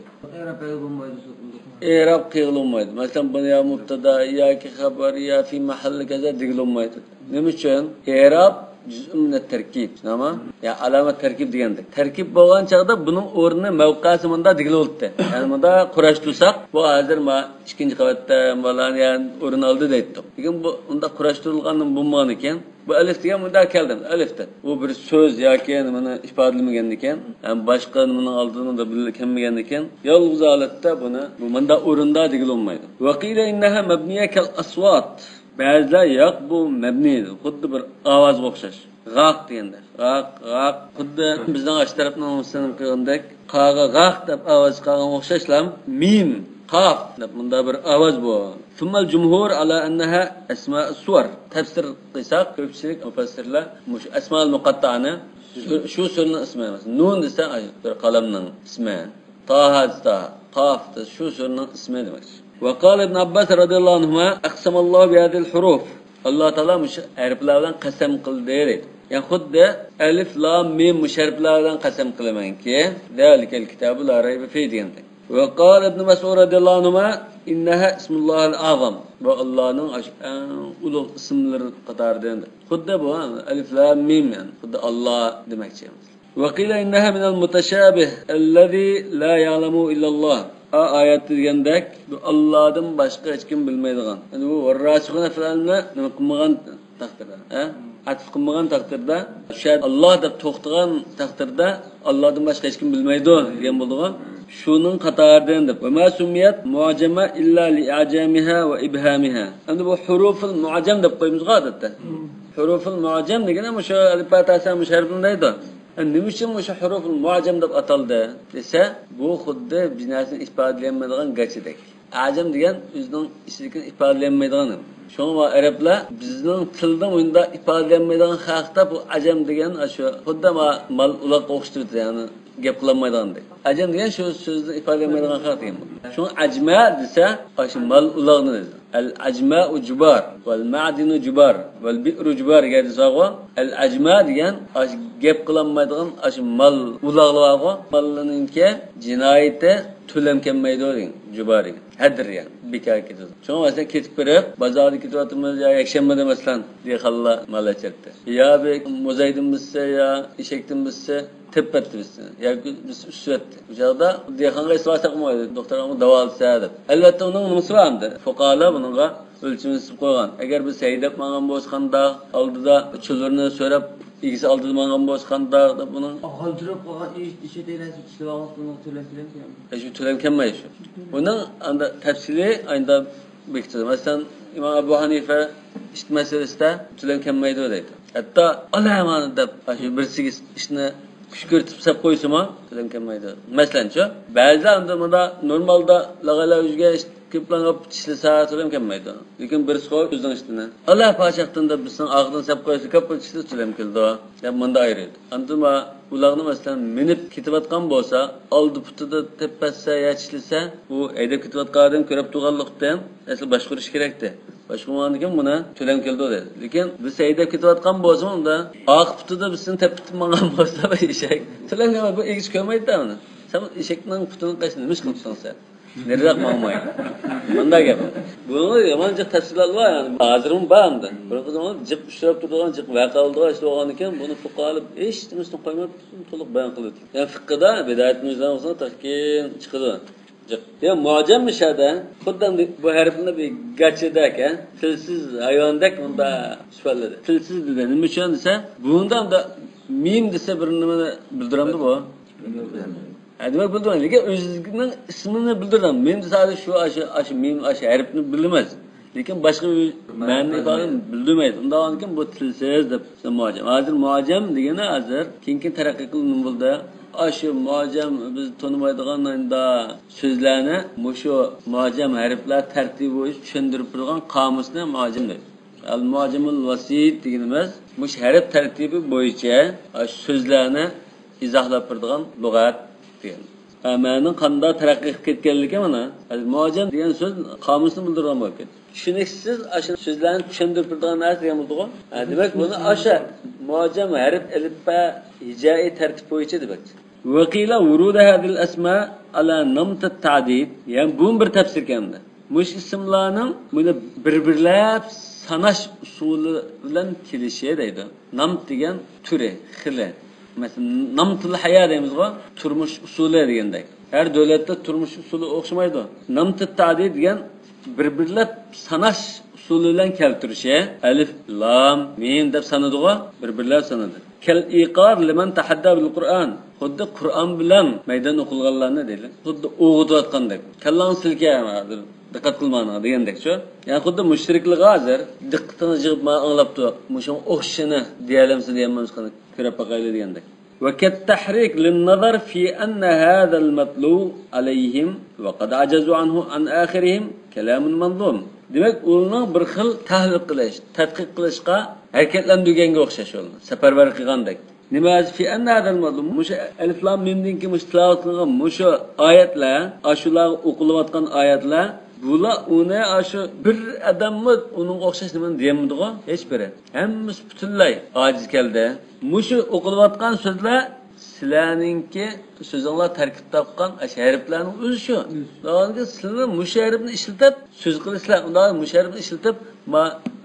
İ'rab kıyılmaydı. Mesela bana ya mubtada ya ki haber ya fi mahalli kaza digilmaydı. Ne için? İ'rab cüz'ü min terkib. Ama ya alamet terkib diyendik. Terkib boğan çağda bunun orunu mevkasımında digil oldu. Yani bunda kuraştırsak bu hazır ma ikinci kavatta falan yani orunu aldı deydi. Lekin bu onda kuraştırılganın bulmagan iken bu elif degan bunda keldim. Eliften. Bu bir söz yoki mana ifodalamagan ekan. Yani başqa nimaning oldini da bilmagan ekan. Yolg'iz holatda buni bu menda o'rinda digilolmaydi. Wa qila innaha mabniya kal aswat. Ba'zilar yo'q bu mabni, xuddi bir ovozga o'xshash. G'aq deganda. G'aq xuddi bizning ash tarafdan o'shanib qilgandek qaga g'aq deb ovoz qilgan o'xshashlam. Mim, qaf deb bunda bir ovoz bu. Thummal jumhur ala annaha asma'us suwar. Tafsir qilsak ko'pchilik mufassirlar mush asma'ul muqatta'ni shu so'zning ismi emas. Nun desa bir qalamning ismi. Taha desa qaf desa shu so'zning ismi demak. وقال ابن عباس رضي الله عنهما أقسم الله بهذه الحروف الله تعالى مش harflardan qasam qildi dedi. Yani xuddi alif lam mim mush harflardan qasam qilamanki, zalikel kitabu la rayba fi degandik. Ve qala ibn Mas'ud radhiyallahu anhuma innaha ismullahil azam. Bu Allah'ın ulug' ismlari qatoridan. Xuddi bu alif lam mim yani xuddi Allah demekçi. Ve qila innaha minal mutashabih allazi la ya'lamu illa Allah. Ayet degandek Allah'dan başka hiç kim bilmeydigan. Yani bu varrasıgına filanla nima qilmagan taqdirda, atf qilmagan taqdirda, şayet Allah deb to'xtagan taqdirda Allah'dan başka hiç kim bilmeydi degan bo'ldigan. Şunun qatoridan deb. Ve ma sumiyat mu'jama illa li'ajamiha ve ibhamiha. Endi bu huruful mu'jam deb qo'yamiz odatda. Huruful mu'jam degani o'sha alif ba ta sa musharifdan deydi. Nima uchun o'sha huruful mu'jam deb ataldi desa, bu xuddi binasini ifodalanmaydigan gachidek. Ajam degan o'zining ishini ifodalanmaydigan. Shunga arablar bizning tilda unda ifodalanmaydigan xalqda bu ajam degan shu xuddi mal uloq o'xshtirdi, ya'ni gap qilmaydigandek. Ajam degan shu so'zni ifodalanmaydigan xalq degan. Shunga ajma desa, shu mal uloqni dedi. Al-ajma'u jubar wal ma'dinu jubar wal bi'ru jubar desa-ku, al-ajma degan gap qilinmaydigan shu mal uloqlar malninki jinoyati to'lam kelmaydi degan jubar degan. Hadir yani bekar ketadi. Shunga mesela ketib berib, bozorga ketyapmiz yo yakshanbada masalan dehqonlar mal achatdi. Ya mo'zaydin bizsa ya eshakdan bizsa tepatdi bizsa. Yoki biz ushatdi. Bu yerda dehqonga isloh qilmaydi. Doktorga davolsa deb. Albatta uning nimasi bordi? Fuqarolar bunga o'lchimini sib qo'ygan. Agar biz haydab mangan bo'lsaqanda oldida chulurni so'rab İkisi aldırmangan boşkanda da bunun. Haldırıp qo'ygan işe deyilasi ishlab olganini to'lab kelayotgan. Shu to'lab kelmaydi shu. Bunun anda tafsili aynda bektildi. Masalan İmam Abu Hanife ish masalasida to'lab kelmaydi deydi. Hatto alamani deb shu birsiz ishni kuch ko'rtib sab qo'ysimi to'lab kelmaydi. Masalan-chi, ba'zida bunda normalda lag'ala yuzga ko'planib ishlasa to'lam kelmaydi. Lekin bir so'z o'zining ishini Allah pochaqdan da bizning og'dan sab qo'ysa ko'p ishda to'lam keldi. Deb bunda ayrıldı. Andima ularni masalan minib ketayotgan bo'lsa, oldi putida tepasa ya ishlasa, bu haydab ketayotgan odam ko'rib turganlikdan asl boshqarish kerakdi. boshqa bo'lgandan buni to'lam keldi dedi. Lekin biz haydab ketayotgan bo'lsa, unda oq putida bizning tepib mangan bo'lsa eshak. To'lamga bu egish ko'rmaydi-da uni. Sen eshakning putini qaysi nima qilibsan sen? Neriroq mangmaydi. Bunday gap. Buni yomoncha tafsillar bor yani. Hozirmi bormdi. Bir qizim jiq ushlab turgan, jiq vaqaldiga ishlagan ekan, buni fuqaha olib eshitmasdan qo'ymab to'liq bayon qildi. Yani fiqhda bidayatmizdan olsa takin chiqadi. Ya muajam mishada xuddi bu harfni bir gachida ekan, tilsiz hayvondak unda sifatlarda. Tilsiz dedi. Nima uchun desa, bunda mim desa bir nimani bildiramdi bu. Demak bildiradi, lekin o'zining ismini bildiradi. Men sadece shu mim harfni bilmas. Lekin boshqa ma'ni ifodalarni bildirmaydi. Undan keyin bu tilsiz deb muajam. Hozir muajam degani hozir keyin taraqqiy qilinib bo'ldi. Aşı muajam biz tanımaydıqanda sözlerni mushu muajam harflar tartibi bo'yicha tushuntirib turgan qomusni muajam deydi. Al muajamul vasit deganimiz mush harf tartibi bo'yicha so'zlarni izohlab turgan lug'at degan. Ma'noning qanday taraqqiy qilib ketganligi mana muajam degan so'z qomusni bildirgan bo'lib ketdi. Tushuniksiz ashu so'zlarni tushuntirib turgan narsa degan bo'ldi-ku. Demak buni asha muajam harf alifba hijai tartib bo'yicha demak. Vaqila wurud hadhihi al-asma' ala namt at-ta'did. Yani bu bir tafsir kanda. Mush ismlarning buni bir-birlab sanash usuli bilan kelishi deydi. Namt degan turi, xili. Masalan, namtul hayot deymiz-ku, turmush usuli degandek. Har davlatda turmush usuli o'xshamaydi. Namt at-ta'did degan bir-birlab sanash usuli bilan keltirishi alif, lam, mim deb sanadiga bir-birlab sanadi. Kel iqar liman tahadda bil Qur'an. Xuddi Qur'on bilan maydan o'qilganlarni deydi. Xuddi o'qitayotgandek. Kallang silkaymadir. Diqqat qilmana degandek-ku. Ya'ni xuddi mushriklar hozir diqqatini yig'ib anglabdi. Mushun o'xshini deyalamsa deyapmiz qani ko'rib baqayli degandek. Wa kat tahrik lin nazar fi anna hadha al matlu alayhim wa qad ajazu anhu an akhirihim kalamun manzum. Demak, uning bir xil tahlil qilish, tadqiq qilishga harakatlantirganga o'xshash bo'ldi. Safarbar qilgandek. Nima fi anna hadal madlum mush alif lam mimdan ki mustilovat qilgan mush oyatlar, ashular o'qilayotgan oyatlar, bular uni ashu bir odamni uning o'xshash nimani deyamdigo? Hech biri. Hammasi butunlay ojiz keldi. Mush o'qilayotgan so'zlar sizlarningki so'zinglar tarkib topgan harflarning o'zi shu. Hozir sizlar mush harfni ishlatib so'z qilasizlar. Unda mush harfni ishlatib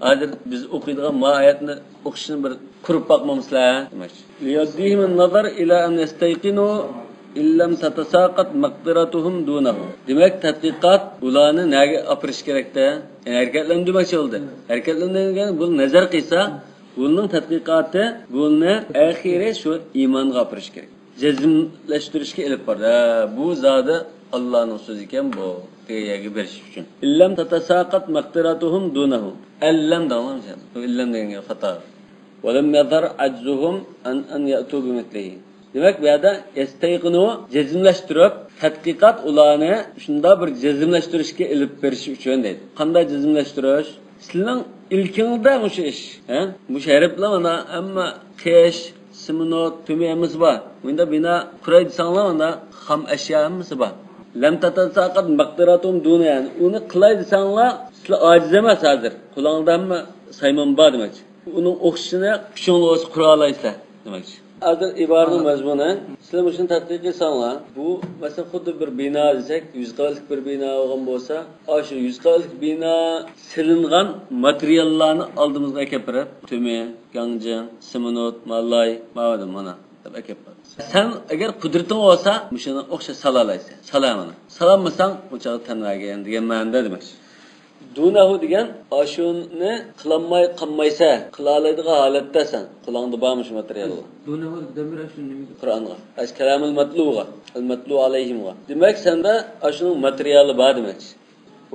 hozir biz o'qiydigan oyatni o'qishni bir ko'rib boqmamizlar demak. Liyaddihim an-nazar ila an yastayqinu illam tatasaqat maqdiratuhum dunahu. Demak, tadqiqot ularni nega opirish kerakda? Yani harakatlantirmoqchi bo'ldi. Harakatlantirgan bu nazar qilsa, bunun tadqiqoti buni axiri shu iymonga opirish kerak. Jazmlashtirishga ilib bordi. Bu zodi Allohning so'zi ekan bu. Teyaga berish uchun. Illam tatasaqat maqdiratuhum dunahu. Allam da'lamsa. Illam degan xato. Wa lam yadhar ajzuhum an ya'tu bimithlihi. Demak, bu yerda istayqinu jazmlashtirib, tadqiqot ularni shunda bir jazmlashtirishga ilib berish uchun deydi. Qanday jazmlashtirish? Sizning ilkingizda o'sha ish, bu harflar mana amma qish, simonot, tumi bor. Bunda bina quray desanglar mana xam ashyamiz bor. Lam tatasaqat maqdiratum duna yani uni qilay desanglar sizlar ojiz emas hozir. Qulongdanmi saymon bor demakchi. Uning o'xshishini kuchingiz qura olaysizlar demakchi. Hozir iboraning mazmuni sizlar shuni tadqiq qilsanglar, bu masalan xuddi bir bino desak, 100 qavatlik bir bino bo'lgan bo'lsa, o'sha 100 qavatlik bino silingan materiallarni oldimizga keltirib, tumi, gangjin, simonot, malay, mana deb keltirib. Sen agar qudrating bo'lsa, shuni o'xshash sala olaysan. Salamini. Salamasang, o'chog'i tanlagan degan ma'noda demak. Dunahu degan ashuni qilmay qolmaysa, qila oladigan holatdasan. Qulongda bormi shu materiallar? Dunahu demir ashun nima? Qur'onga. Ash kalamul matluga, al matlu alayhimga. Demak, senda ashuning materiali bor demak.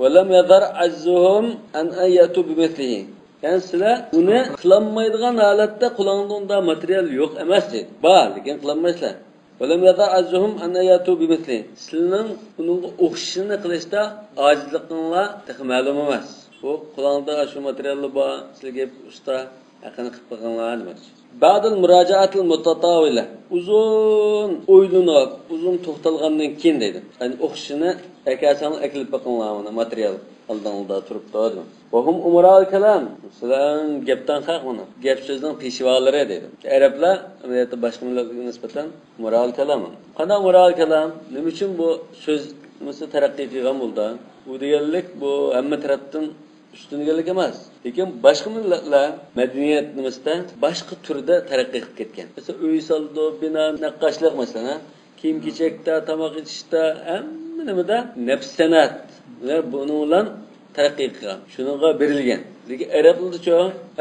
Wa lam yadhar azzuhum an ayatu bimithlihi. Yani sizlar uni qilmaydigan holatda qulongda unda material yo'q emas deydi. Bor, lekin qilmaysizlar. Walam yadar azzuhum an ayatu bimithli. Sizning uning o'xshishini qilishda ojizliginglar ma'lum emas. Bu qulongda shu materiallar bor, sizlarga usta yaqin qilib qo'yganlar demakchi. Ba'dal murojaatil mutatawila. Uzun o'ylanib, uzun to'xtalgandan keyin deydi. Yani o'xshishini akasan akilib qo'yganlar material. Aldığında turuptu dedim. Vahum umural kelam. Sizden gepten haq bunu. Gep sözün peşivaları dedim. Araplar ameliyatda başka milletlerine nispeten umural kelam. Qana umural kelam? Nima uchun bu söz mesela terakki qilgan bo'ldi? Bu deganlik bu hamma tarafdan üstüngelik emas. Lekin başka milletler medeniyet nimasida başka türde terakki qilib ketgan. Mesela uy soldi, bina, naqqashlik mesela, kiyim-kechakda, tamoq ichishda, hamma nimada nafs san'at ve bunun bilan terakki qilgan. Shunga berilgan. Lekin Arablarda-chi,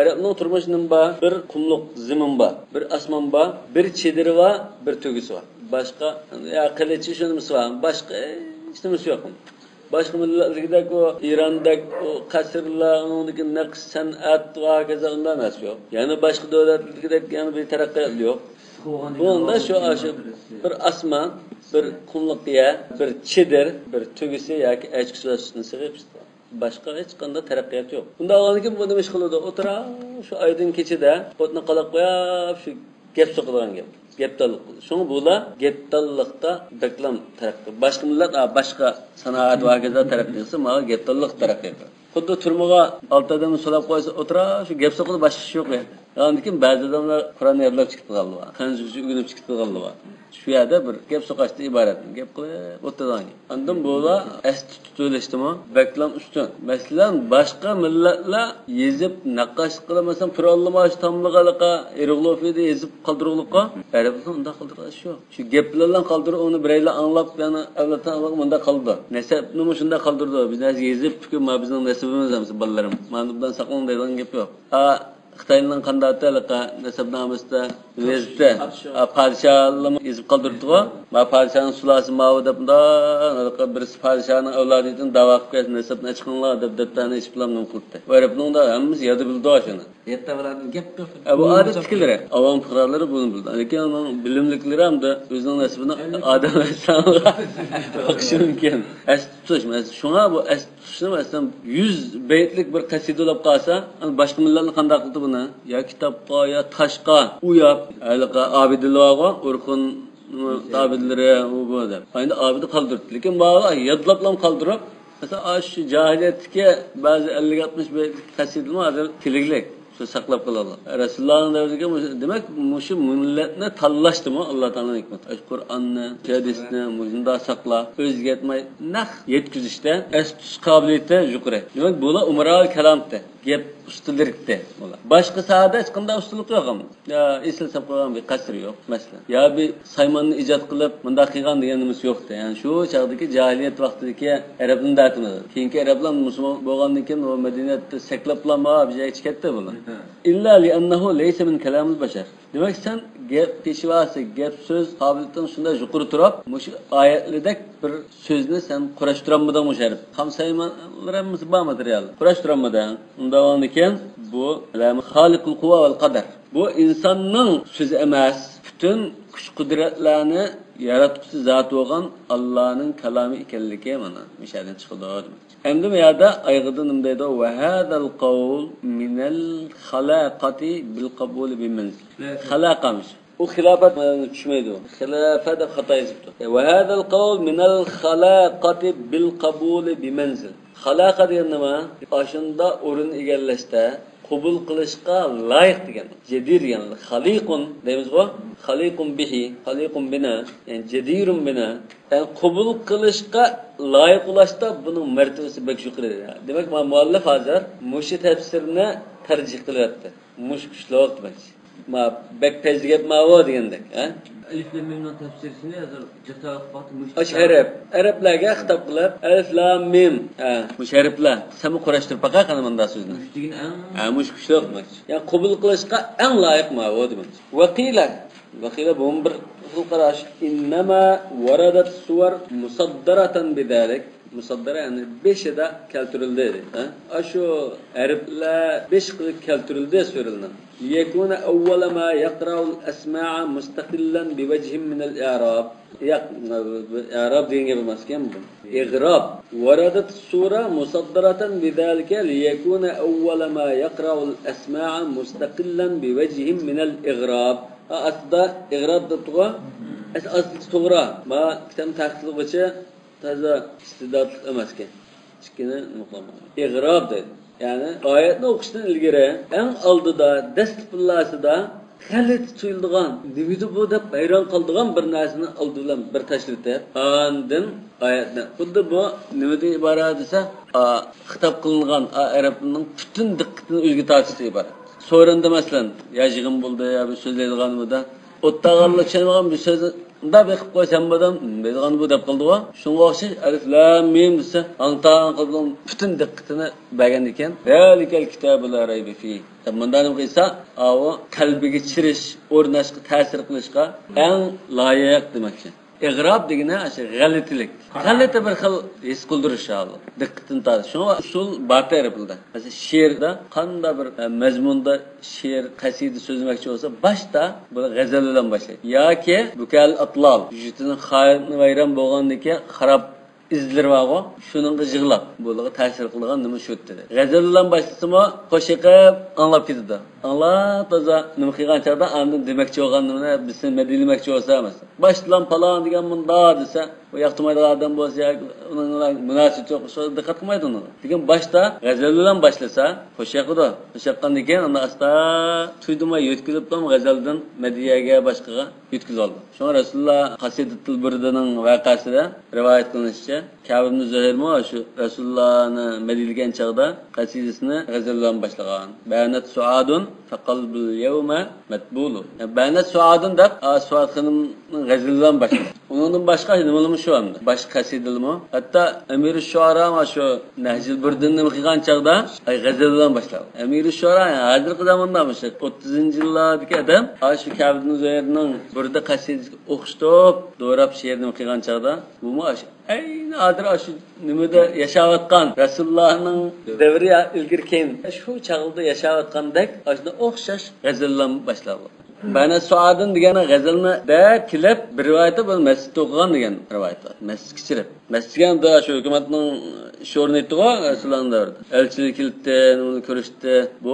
Arabning turmushining bor, bir qumluq zimin bor, bir osmon bor, bir chediri va bir tugisi bor. Başka ya qilichi shunisi bor, başka hech nimasi yo'q. Başka milletlerden o İran'daki o kasırlar, onundaki naqsh san'at ve hakaza ondan emas yok. Yani başka devletlerdeki yani bir terakkiyat yok. Bunda şu aşık bir asman, bir kumluk diye, bir çidir, bir tügüsü yoki echkisi vasitini sig'ib başka hiç kanda terakkiyat yok. Bunda olanki bu nima ish qiladi? O'tira shu oydin kechida o'tni qalab qo'yib shu gap so'qilgan gap. Geptallık. Şunu bula geptallıkta beklam terakki. Başka millet başka sanat ve hakaza terakkisi ama geptallık terakki. Xuddi turmaga olti odamni solab qo'ysa o'tira shu gap so'qida boshqa ish yo'q edi. Lekin ba'zi odamlar Qur'onni yodlab chiqib qolganlar. Qancha o'rganib chiqib qolganlar. Shu yerda bir gap so'qashdan iborat. Gap qilib o'tirgan. Andan bo'la asti tutulishdimi? Beklam ustun. Masalan, boshqa millatlar yezib naqash qilmasan, qurolmash tamlig'aliqa, hieroglifida yezib qoldirug'liqqa, Arablar unda qoldirilish yo'q. Shu gaplardan qoldirib, uni biraylar anglab, yana avlatdan avlat bunda qoldi. Nasabni shunda qoldirdi. Biz yezib, bizning nasibimiz emas, bolalarım. Mana bundan saqlan deydigan gap yo'q. Xitoyning qandatliqi nasabnomasida vezda podshohlarni yezib qoldirdi-ku. Ma podshohning sulasi mavi deb bir podshohning avlodidan da'vo qilib nasabni chiqinglar deb dabtani ish bilan qildi. Arabning da hammasi yadi bildi shuni. Yerda bilan gap yo'q. Bu odat fikirlari. Avam fuqarolari buni bildi. Lekin uning bilimliklari ham da o'zining nasibini odamlar soniga o'qishi mumkin. As tutish, shunga bu as tutishni masalan 100 baytlik bir qasida olib qolsa, boshqa millatlar qanday qildi buni? Ya kitobga, ya toshqa uyab, haliqa abidlarga, urqun tabidlari bu deb. Endi abidi qoldirdi. Lekin ba'zi yodlablam qoldirib, mesela şu cahiliyetki bazı 50-60 baytlik qasidalar hozir keliglik. Şu saklab qoladi. Rasulullahning davriga demak, mushu millatni tanlashdimi Alloh taolaning hikmati. Qur'onni, hadisni munda saqlab, o'ziga yetmay naq yetkazishda astus qobiliyati yuqori. Demak, bular umral kalamda, gap ustilikda bular. Boshqa sohada hech qanday ustilik yo'q ham. Ya eslab qo'ygan bir qasr yo'q, masalan. Ya bir saymonni ijod qilib, bunda qilgan deganimiz yo'qda. Ya'ni shu chaqdagi jahiliyat vaqtidagi Arabning datimiz. Keyingi Arablar musulmon bo'lgandan keyin o madaniyatni saklab qolma, bizga ketdi bular. İlla li annahu laysa min kalamil bashar. Demak sen gap peshvasi, gap so'z qobiliyatidan shunday yuqori turib, mush oyatlardek bir so'zni sen qurashtiranmadan musharib. Hamsaymanlarimiz bu material. Qurashtiranmadan undan keyin bu xaliqul quva vel qadar. Bu insonning so'zi emas, bütün kuch qudratlarni yaratquchi zot bo'lgan Allohning kalomi ekanligi mana mishadan chiqadi. Endi bu yerda ayg'ida nima deydi? Va hadal qawl minal xalaqati bil qabul bi manzil. Xalaqamiz. O xilafat tushmaydi. Xilafat deb xato yozibdi. Va hadal qawl minal xalaqati bil qabul bi manzil. Xalaqa degan nima? Ashunda o'rin egallashda qabul qilishga loyiq degan. Jadir yani xaliqun deymiz-ku. Xaliqun bihi, xaliqun bina, yani jadirun bina. Yani qabul qilishga loyiq bo'lishda buning martabasi bek yuqori. Demak, muallif hozir mushi tafsirni tarjih qilyapti. Mush kuchliroq demak. Ma bek tezgap ma'vo degandek, ha? Alif lam mim tafsirini yazar. Jasorat mush. Asharab. Arablarga xitob qilib, alif lam mim. Mush harflar. Sami qurashtirib baqa qana bunda so'zni. Mush degan mush kuchliroq demak. Yani qabul qilishga eng loyiq ma'vo demak. Vaqila bu bir qarash innama waradat suwar musaddaratan bidalik. Musaddara yani 5'de keltirildi. Şu Araplar 5 qilib keltirildi so'rilgan. Yakuna awwala ma yaqra'u al-asma'a mustaqillan bi wajhin min al-i'rab. I'rab degan emaskan bu. I'rab. Waradat sura musaddaratan bidalika liyakuna awwala ma yaqra'u al-asma'a mustaqillan bi wajhin min al-i'rab. Asda i'rab da to'g'ri. Asli to'g'ri. Ma kitab tahqiq bo'yicha taza istidodli emaskan. ikkini muqama. İğrab deydi. Yani ayetni o'qishdan ilgari eng oldida dasturlasida g'alati tuyulgan, nimidi bu deb hayron qoldigan bir narsani oldi bilan bir tashlab, andin oyatni xuddi bu nimada iborat desa, xitob qilingan arabning butun diqqatini o'ziga tortishga iborat. So'randa masalan, yajig'im bo'ldi, yo bir so'zlaydiganimda o'ttag'anlik chanagan bir so'zni da beqib qo'ysam bo'dam, deydigan bu deb qildi-ku. Shunga o'xshash alif lam mim desa, angtan qilgan butun diqqatini bergan ekan. Zalikal kitabu la rayba fi. Bundan qilsa, o qalbiga chirish, o'rnashga, ta'sir qilishga eng loyiq demakchi. İğrab degine aşı g'alatilik. G'alati bir xil his qildirish hali. Diqqatini tortish. Shunga usul bata yapıldı. Mesela she'rda qanday bir mazmunda she'r, qasida so'zlamoqchi bo'lsa, boshda bu g'azal bilan boshlaydi. Yoki bukal atlal, vujudini xayolni vayron bo'lgandan xarab izleri var o. Şunun yığılap, böyle ta'sir qilgan nima shu dedi. G'azal bilan boshlasimi, qo'shiqib anlab ketdi. Allah toza nima qilgan chaqda andin demakchi bo'lganini bizni madilmoqchi bo'lsa emas. Boshlan falan degan bunda desa, o yoqtirmaydigan odam bo'lsa, uning munosib yo'q, shu diqqat qilmaydi uni. Lekin boshda g'azal bilan boshlasa, qo'shiqdi. Qo'shiqqandan keyin unda asta tuydimay yetkizib ham g'azaldan madiyaga boshqaga yetkizib oldi. Shunga Rasululloh Qasidatul Burdaning voqeasida rivoyat qilinishicha, Ka'b ibn Zuhayr mo shu Rasulullohni madilgan chaqda qasidasini g'azal bilan boshlagan. Banat suadun fa qalbul yawma matbulu. Banat suadun deb Suad xonimning g'azal bilan boshlagan. Undan boshqa nimalarmi shu hamda? Boshqa qasidalmi? Hatto Amir-i Shuara ma shu Nahjul Burdanni qilgan chaqda g'azal bilan boshlagan. Amir-i Shuara hozirgi zamonda shu 30-yillardagi adam shu Ka'b ibn Zuhayrning burada qasidasini o'qishib, do'rab she'rni qilgan chaqda bu mash ayni adir shu nimada yashayotgan Rasulullohning davri ilgirken shu chaqda yashayotgandek ashuna o'xshash g'azallan boshladi. Bana Suad'ın degani g'azalni da kilib bir rivoyatda bu masjidda o'qigan degan rivoyatlar. Masjidga kirib. Masjidga da shu hukumatning sho'rini aytdi-ku Rasulullohning davrida. Elchilik kilibdi, uni ko'rishdi. Bu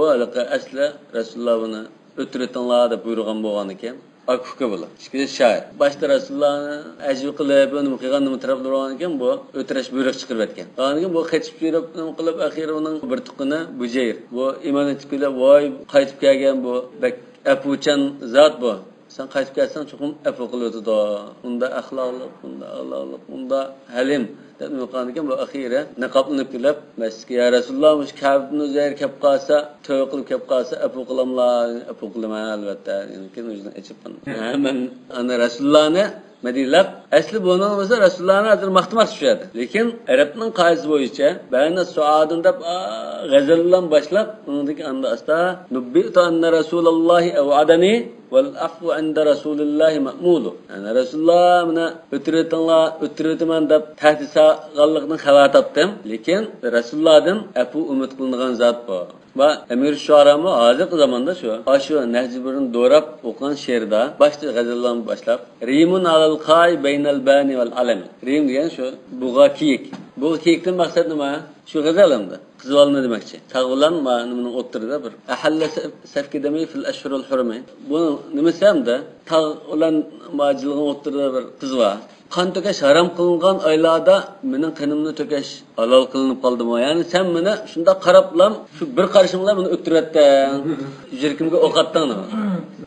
asli Rasululloh buni o'tirtinglar deb buyurgan bo'lgan ekan. Akufka bo'lar. Ikkita shoir. Boshda Rasulullohni ajib qilib, uni qilganini taraflab bo'lgan ekan, bu o'tirish buyruq chiqarib etgan. Keyin bu qaytib yurib, nima qilib axir uning bir tuqini Bujayr. Bu iymon etib, voy qaytib kelgan bu apuchan zat bu. Sen qaytib kelsan chuqum afu qiladi da. Unda axloqli, unda halim. deb qilgan ekan. Bu axira niqoblanib kelib, masjidga ya Rasululloh mush Ka'b ibn Zuhayr kelib qolsa, tavba qilib kelib qolsa, afu qilamlar, afu qilaman albatta. Lekin o'zidan ichibman. Men ana Rasulullohni Madinalab asli bundan bo'lsa Rasulullohni hozir maqtamoq tushadi. Lekin arabning qoidasi bo'yicha bayna suadun deb g'azal bilan boshlab, uningdagi anda asta nubbitu anna Rasulullohi aw'adani wal afwu 'inda Rasulillahi ma'mulu. Yani Rasululloh mana o'tiritaman deb tahdisaganlikdan xabar topdim. Lekin Rasulullohdan afu umid qilingan zot bu. Va Amir Shuarami hozirgi zamonda shu Nahjiburni do'rab o'qigan she'rda boshda g'azaldan boshlab Rimun alal qay baynal bani val alami. Rim degan shu bug'a kiyik. Bu kiyikdan maqsad nima? Shu g'azalimda. Qiz olma demoqchi. Tag'ulan ma'nining o'ttirida bir ahalla safkidami fil ashhurul hurmi. Bu nimasi hamda tag'ulan majilg'in o'ttirida bir qiz var. Qon to'kash harom qilingan oylarda mening qonimni to'kash halol qilinib qoldimi? Ya'ni sen meni shunda qarablam, shu bir qarashinglar meni o'ttiratding. Yuragimga o'q atding.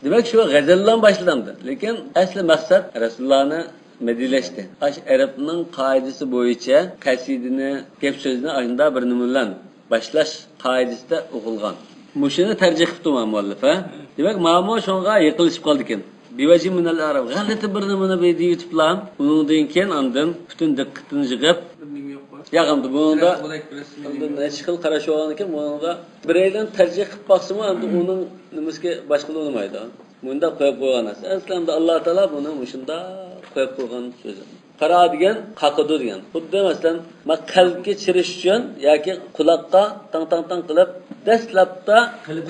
Demak shu g'azaldan boshlandi. Lekin asli maqsad Rasulullohni madilashdi. Ash arabning qoidasi bo'yicha qasidini, gap so'zni ayında bir nima bilan boshlash qoidasida o'qilgan. Mushuni tarjih qilib muallif, ha? Demak, ma'mo shunga yiqilishib qoldi ekan. Bivaji minal arab. G'alati bir nimani bedi yutiblam. Undan keyin andin butun diqqatini yig'ib yaqimdi bunda necha xil qarash olgan ekan, bunda biraydan tarjih qilib baqsimi, endi uning nimasiga boshqa bo'lmaydi. Bunda qo'yib qo'ygan narsa. Aslida Alloh taolo buni shunda qo'yib qo'ygan so'zi. Qara degan qaqidu degan. Xuddi masalan, qalbga chirish uchun yoki quloqqa tang qilib dastlabda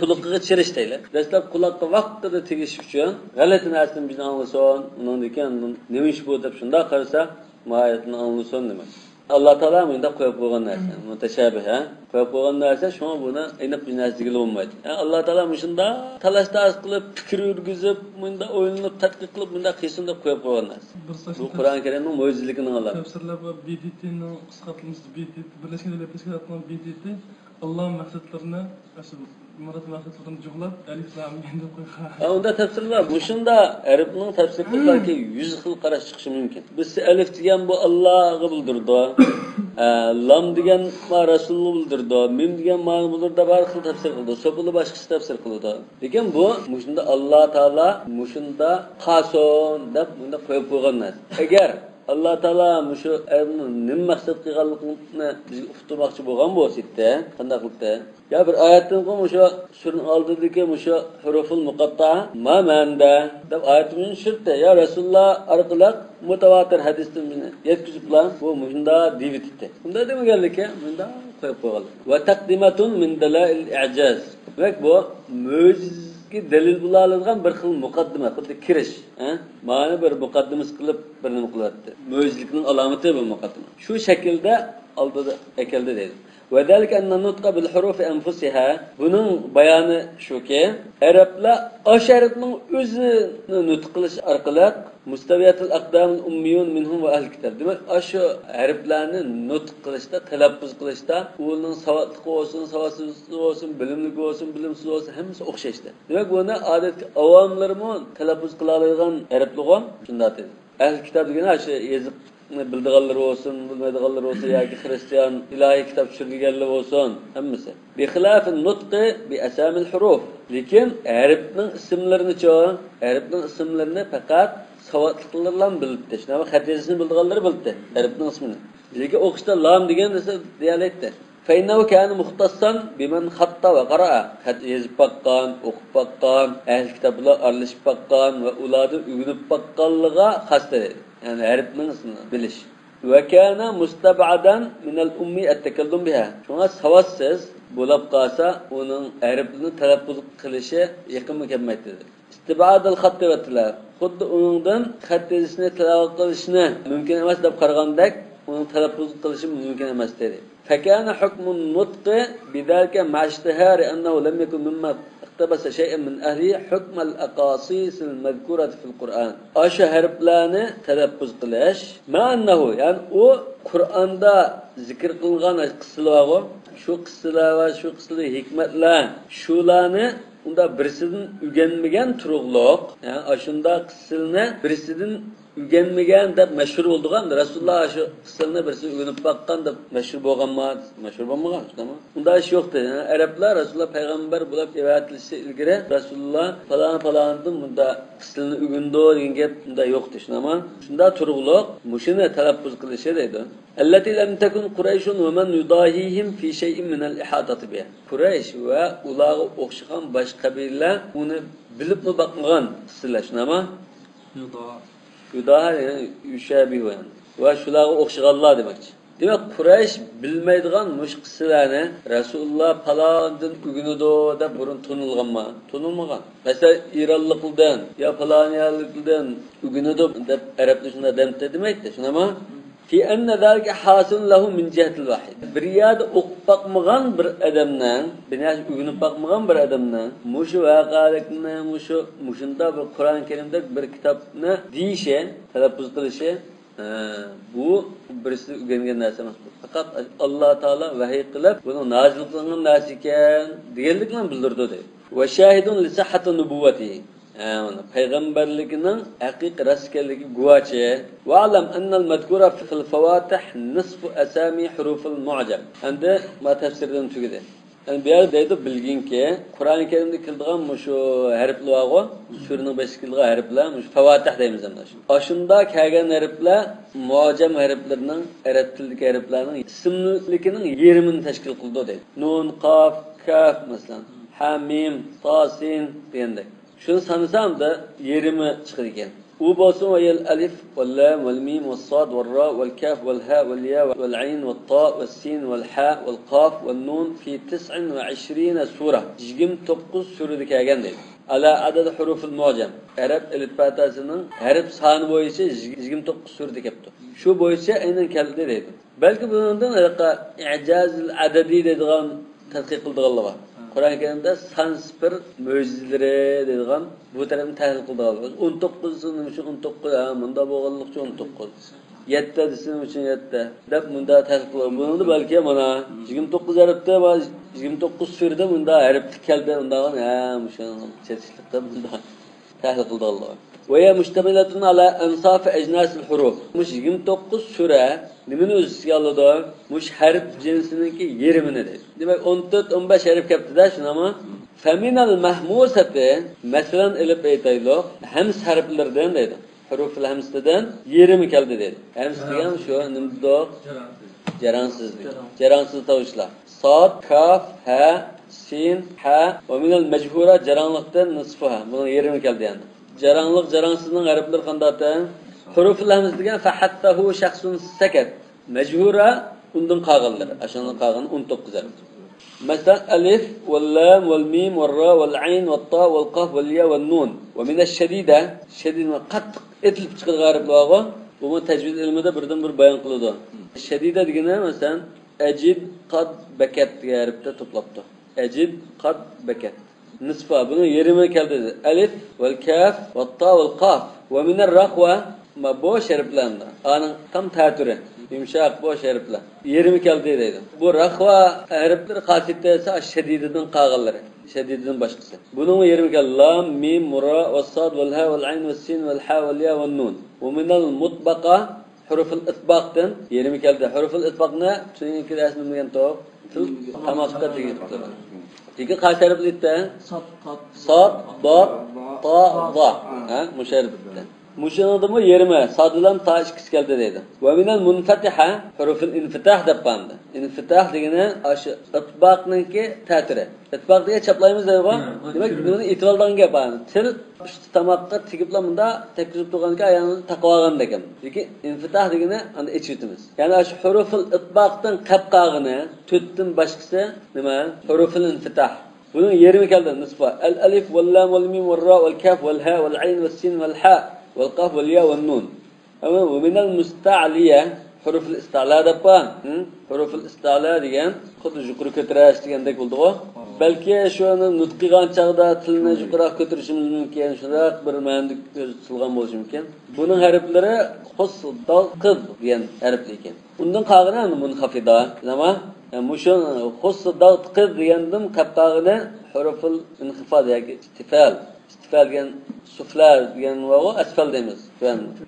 quloqqa chirish deydi. Dastlab quloqqa vaqtida tegish uchun g'alati narsani bizdan anglason, undan keyin nima ish bu deb shunda qarasa, mohiyatni anglason demak. Allah Teala bunda koyup koygan narsa, muteşabih ha. Koyup koygan narsa şuna buna aniq bir narsa degili olmaydı. Allah Teala muşunda talaş-taş qılıp, fikir yürgüzüp, bunda oylanıp, tadqiq qılıp, bunda qisında koyup koygan narsa. Bu Kur'an-ı Kerim'in mo'jizligini Allah. Tafsirlar bu BDT'nin qisqartılmış BDT, Birleşmiş Milletler'in atılan BDT Allah'ın maqsadlarini, asıl Murat maqsadlarini juğlab, alif lam mim deb qo'ygan. Onda tafsir var. Muşunda Arapning tafsiri balki 100 xil qarash chiqishi mumkin. Biz alif degan bu Allohga bildirdi. Lam degan ma Rasulni bildirdi. Mim degan ma'ni bildirdi. Har xil tafsir qildi. Sopuli boshqacha tafsir qildi. Lekin bu muşunda Alloh taolo muşunda qason deb bunda qo'yib qo'ygan narsa. Agar Allah Teala muşu nim maqsad qilganligini bizga uqtirmoqchi bo'lgan bo'lsa-da, qanday qildi? Ya bir oyatdan qo'muşu surun oldidagi muşu huruful muqatta ma manda deb oyatni shirtdi. Ya Rasululloh orqali mutawatir hadisdan buni yetkiziblar. Bu munda divitdi. Bunda demaganligi, bunda qo'yib qo'ygan. Va taqdimatun min dalail i'jaz. Demak bu mo'jiz delil bulaladigan bir xil muqaddima, xuddi kirish, ma'ni bir muqaddimas qilib bir nima qilyapti. Mo'jizlikning alomati bu muqaddima. Shu shaklda oldida ekeldi deydi. Ve zalika anna nutqa bil hurufi anfusiha. Bunun bayoni shuki, Arablar asharifning o'zini nutq qilish orqali mustaviyatul aqdamul ummiyun minhum va ahli kitob. Demak, ashu harflarni nutq qilishda, talaffuz qilishda, uning savodli bo'lsin, savodsız bo'lsin, bilimli bo'lsin, bilimsiz bo'lsin, hammasi o'xshashdi. Demak, buni odatda avomlarmi talaffuz qila oladigan harflar shunday dedi. Ahli kitob degani ashu yeziq bildiganlar olsun, bilmediganlar olsun, yoki Hristiyan ilahiy kitap tushirganlar olsun, hammasi. Bi xilafin nutqi bi asamil huruf. Lekin harfning ismlarini-chi, harfning ismlarini faqat savodlilar bilibdi. Shunday xat yozishni bildiganlar bilibdi, harfning ismini. Lekin o'qishda lam degan narsa deyaladi. فإنه كان مختصا بمن خط وقرأ. خط yazıp bakkan, o'qib bakkan, ahli kitoblar aralashib bakkan va ularni o'rganib bakkanligiga xos dedi. Yani harfning ismini bilish. Ve kana mustab'adan min al-ummi at-takallum biha. Shunga savodsiz bo'lib qolsa, uning harfini talaffuz qilishi yaqinmi kelmaydi dedi. İstibad al-xatt va tilab. Xuddi uningdan xat yozishni tilovat qilishni mumkin emas deb qaragandek, uning talaffuz qilishi mumkin emas dedi. فكان حكم النطق بذلك مع اشتهار أنه لم يكن مما اقتبس شيئا من أهله حكم الأقاصيص المذكورة في القرآن. أشهر بلانه تلفظ قلاش مع أنه يعني o Kur'an'da zikir kılgan kısılar var. Şu kısılar var, şu kısılar hikmetler. Şularını unda birisinden ügenmegen turuqluq. Yani aşında kısılını birisinden ügenmegen deb meşhur oldugan Rasulullah şu kısılını birisi ügenip bakkan deb meşhur bolganma, meşhur bolmagan, tamam. Unda iş yoktu. Yani Araplar Rasulullah peygamber bulab evatilişi ilgiri Rasulullah falan bunda kısılını ügündü degan gap bunda yoktu, ama şunda turuqluq, muşini talaffuz qilishi deydi. Allati lam takun Qurayshun ve men yudahihim fi shay'in min al-ihatati biha. Quraysh ve ularga o'xshagan boshqa qabilalar uni bilib bakmagan kısılar, ama yudaha yani yushabihu yani. Ve shularga o'xshaganlar demakchi. Demak, Quraysh bilmaydigan mush qissalarni Rasululloh falondan ugunidi deb burun tunilganmi? Tunilmagan. Mesela İranlıqdan ya faloniyalikdan ugunidi deb Arablar shunday demaydi, shunami? Fi anna zalika hasil lahu min jihatil wahid. Bir yerda o'qib bakmagan bir odamdan, binash ugunib bakmagan bir odamdan mushu vaqalikni, mushunda bir Qur'on Karimda bir kitobni deyishi, talaffuz qilishi bu birisi o'rgangan narsa emas. Faqat Alloh taolo vahiy qilib, buni nozil qilingan narsa ekan deganlikni bildirdi deydi. Va shahidun li sihhati nubuwwatihi. Peygamberligining haqiqiy rastganligi guvochi. Va alam anna al-madkura fil fawatih nisfu asami hurufil mu'jam. Endi ma tafsirdan tugadi. Yani bir yer deydi bilginki Kur'an-ı Kerim'de kildiğen şu harfler var, sürünün beşikildiği harfler, şu favatih deyimiz hem de. Aşında kelgen harfler, muacem harflerinin, Arap tilideki harflerinin isimlikinin yerimini teşkil kıldı deydi. Nun, kaf, kaf mesela, ha, mim, ta, sin diyendek. Şunu sanırsam da yerimi çıkır iken. U bolsun ve yel alif, vel lam, vel mim, vel sad, vel ra, vel kaf, vel ha, vel ya, vel ayn, vel ta, vel sin, vel ha, vel kaf, vel nun fi 29 sure. 29 surede kelgan deydi. Ala adad hurufil mu'jam. Arab alifbatasının harf soni bo'yicha 29 surede kelibdi. Shu bo'yicha aynan keldi deydi. Balki bundan i'jazul adadiy deydigan tadqiq qildiganlar bor. Qur'on Karimda sanspir mo'jizalari deydigan bu tarafni tahlil qildiganlar. 19 nima uchun 19? Ha, bunda bo'lganlik uchun 19. 7 desin uchun 7 deb bunda tahlil qilgan. Bunda balki mana 29 harfda va 29 surda bunda harflik keldi. Undan ha, o'sha chetishlikda bunda tahlil qildiganlar. Ve müştemilatun ala ensaf ecnasil huruf. Muş 29 sure nimini o'z ichiga oladi? Mush harf jinsininki yerimini deydi. Demak 14-15 harf kelibdi-da, shunami? Faminal mahmusati masalan ilib aytaylik, hams harflaridan deydi. Huruful hamsdan yerimi keldi deydi. Hams degan shu nimda? Jaransizlik. Jaransiz tovushlar. Sad, kaf, ha, sin, ha ve minal mechhura jaranlikdan nisfuha. Bunun yerimi keldi yani. Jaranlık, jaransızlığın harfleri qandaydan? Huruful hamz degan fa hattahu shakhsun sakat. Mechhura undan qolganlari. Ashundan qolgan 19 harf. Masalan alif vel lam vel mim vel ra vel ayn vel ta vel qaf vel ya vel nun. Ve min ash-shadida, shadid va qattiq etilib chiqadigan harflar bor. Bu tajvid ilmida birdan bir bayon qiladi. Shadida degani masalan ajid qad bakat degan harfda to'plabdi. Ajid qad bakat. Nisfa bunun yerime keldi. Alif vel kaf ve ta vel qaf ve min ar-raqwa ma boş harflarında. Anın tam ta'turi. Yumshaq boş harflar. Yerime keldi deydi. Bu raqwa harflar qasitasi ash-shadididan qolganlari. Shadididan boshqasi. Bunun yerime keldi. Lam, mim, ra ve sad vel ha vel ayn ve sin vel ha vel ya vel nun. Ve min al-mutbaqa huruful itbaqdan yerime keldi. Huruful itbaqni tushunki rasmim degan to'p. Tamoqqa tegibdi. İki kaç harf bitti? Sad, dad, ta, za. Ha, müşerif bitti. Müşerif adamı yerime, sadılan ta ikisi geldi deydi. Ve minel munfatiha, hurufun infitah depandı. İnfitah degene aşı, itbaqnınki ta'tiri. İtbaq diye çaplayımız deydi bu. Demek bunu itivaldan gepandı. Til, üstü tamakka tikipla bunda tekizip tuğanki ayağını takvağın degen. Peki infitah degene anda içitimiz. Yani aşı huruful itbaqtan qapqağını, tüttün başkası, nima? Huruful infitah. Bunun yerimi keldi nisfa. El alif vel lam vel mim vel ra vel kaf vel ha vel ayn vel sin vel ha vel qaf vel ya vel nun. Ama ve minel musta'liye huruful ista'la depan. Huruful ista'la degen xuddi yuqori ko'tarish degandek bo'ldi o. Balki shuni nutqigan chaqda tilni yuqoroq ko'tarishimiz mumkin, shunday bir ma'noda ko'rsatilgan bo'lishi mumkin. Buning harflari xus, dal, qid degan harflar ekan. Undan qolgani munxafida, nima? Mushu xus, dal, qid degandan qapqog'ini huruful inxifod yoki istifal. Istifal degan suflar degan va asfal deymiz.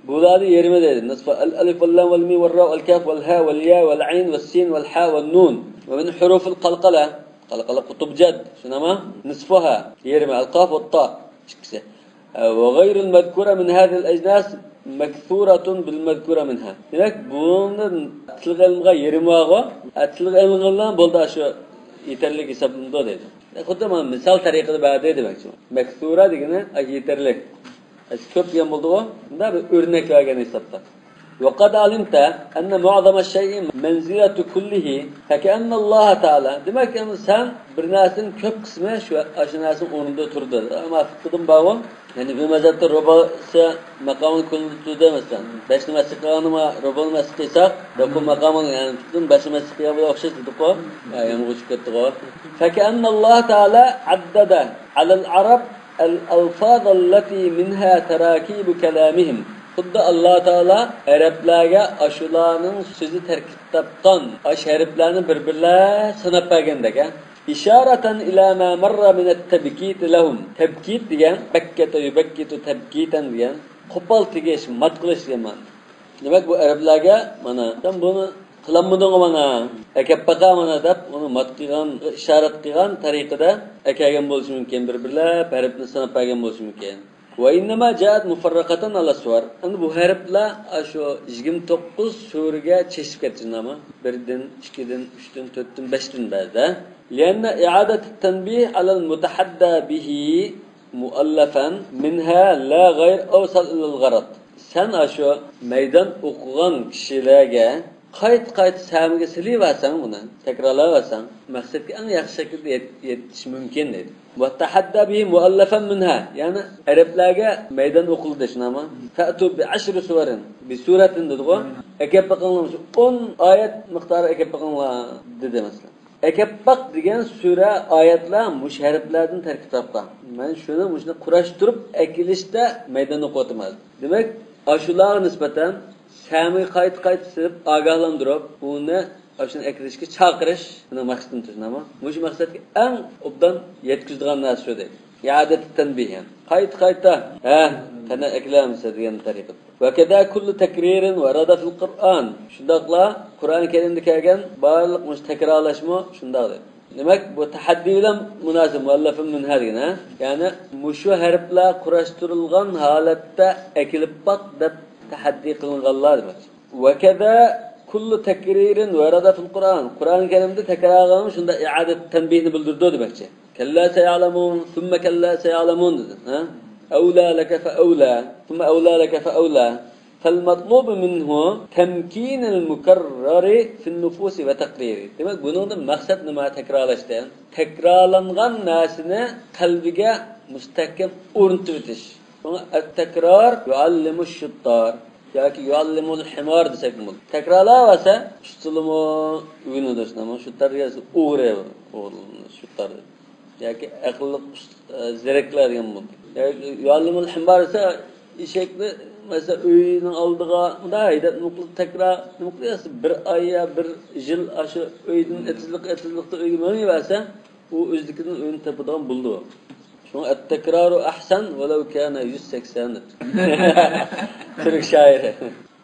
Bularni yerime deydi. Nisfa al-alif vel lam vel mim vel ra vel kaf vel ha vel ya vel ayn vel sin vel ha vel nun. Ve min huruful qalqala qalqala qutub jad. Shunama nisfaha yerime al-qaf ve ta. İkisi. Ve gayrul mazkura min hadhihi al-ajnas maksuratun bil mazkura minha. Demek bunun tilg'ilmga yerime var. Tilg'ilmga bo'ldi shu yeterlik hisobida deydi. Xuddi mana misol tariqasida ba'da demoqchi. Maksura degani yeterlik. Ko'p degan bo'ldi-ku. Bunda bir o'rnak bergan hisobda. وقد علمت أن معظم الشيء منزلة كله فكأن الله تعالى demek ki sen bir narsanın köp kısmı şu aşınasın onunda turdu. Ama fıkıdım bağı yani bir mezarda robası makamını kullanıp mesela. Beşli mesleğini ma robanı mesleğiysak da bu makamını yani tutun beşli mesleğe böyle okşas dedik o. Yani bu çıkarttık o. فكأن الله تعالى عدد على العرب الألفاظ التي منها تراكيب كلامهم. Xuddi Allah Taala Arablarga ashularning so'zi tarkib topgan ash harflarni bir-birlar sanab bergandek. İşaratan ila ma marra min at-tabkit lahum. Tabkit degan bakkata yubakkitu tabkitan degan qo'pol tegish, mat qilish degan. Demak bu arablarga mana tam buni qilamidingmi mana akappaqa mana deb uni mat qilgan, ishorat qilgan tariqada akagan bo'lishi mumkin, bir-birlar harfni sanab bergan bo'lishi mumkin. وإنما جاءت مفرقة على الصور. أنا بهربلا أشو 29 سورة çeşit getirnama. 1'den, 2'den, 3'den, 4'den, 5'den بعده. لأن إعادة التنبيه على المتحدى به مؤلفا منها لا غير أوصل إلى الغرض. Sen aşo meydan okugan kişilerge qayt samiga silaversan buni, takrorlayversan, maqsadga eng yaxshi shaklda yetish mumkin dedi. Va tahadda bi muallafan minha, ya'ni arablarga maydon o'qildi shunami? Fa'tu bi 10 suwarin, bi suratin dedi-ku. Akab baqinglar 10 oyat miqdori akab baqinglar dedi masalan. Akabbaq degan sura oyatlar mush harflardan tarkib topgan. Men shuni qurashtirib akilishda maydon o'qiyotman. Demak, ashularga nisbatan sami qayt silib ogohlantirib, uni ashuni akilishga chaqirish buni maqsadim tushunami? Mush maqsadga eng obdan yetkazadigan narsa shu deydi. I'adat tanbihan. Qayta qana akilamiz degan tariqa. Va kada kullu takririn warada fil Qur'an. Shundaqla Qur'on Karimda kelgan barliq mush takrorlashmo shundaqdir. Demak, bu tahaddi bilan munosib muallafun min hadina. Ya'ni mushu harflar qurashtirilgan holatda akilib baq deb tahaddi qilinganlar demak. Va kada kullu takririn warada fil Qur'an. Qur'on Karimda takrorlangan shunda i'adat tanbihni bildirdi demakchi. Kalla sayalamun, thumma kalla sayalamun dedi. أولى لك فأولى ثم أولى لك فأولى فالمطلوب منه تمكين المكرر في النفوس وتقريره. Demek bunun maksat nima takrorlashdan? Takrorlangan narsani qalbiga mustahkam o'rnatib o'tish. Buni at-takrar yuallimu shuttar yoki yuallimu al-himar desak bo'ladi. Takrorlavasa shutulmo o'yinidashnamo shuttar yasi o'g'ri shuttar yoki aqlli ziraklar degan bo'ladi. Yuallimul himbar ise eşekli mesela öyünün aldığı da haydap tekrar nukliyası bir aya bir yıl aşı öyünün etizlikte öyünü verse o özdükünün öyün tepeden buldu. Şunu et-tekraru ahsan velev kâne 180'dir. Türk şairi.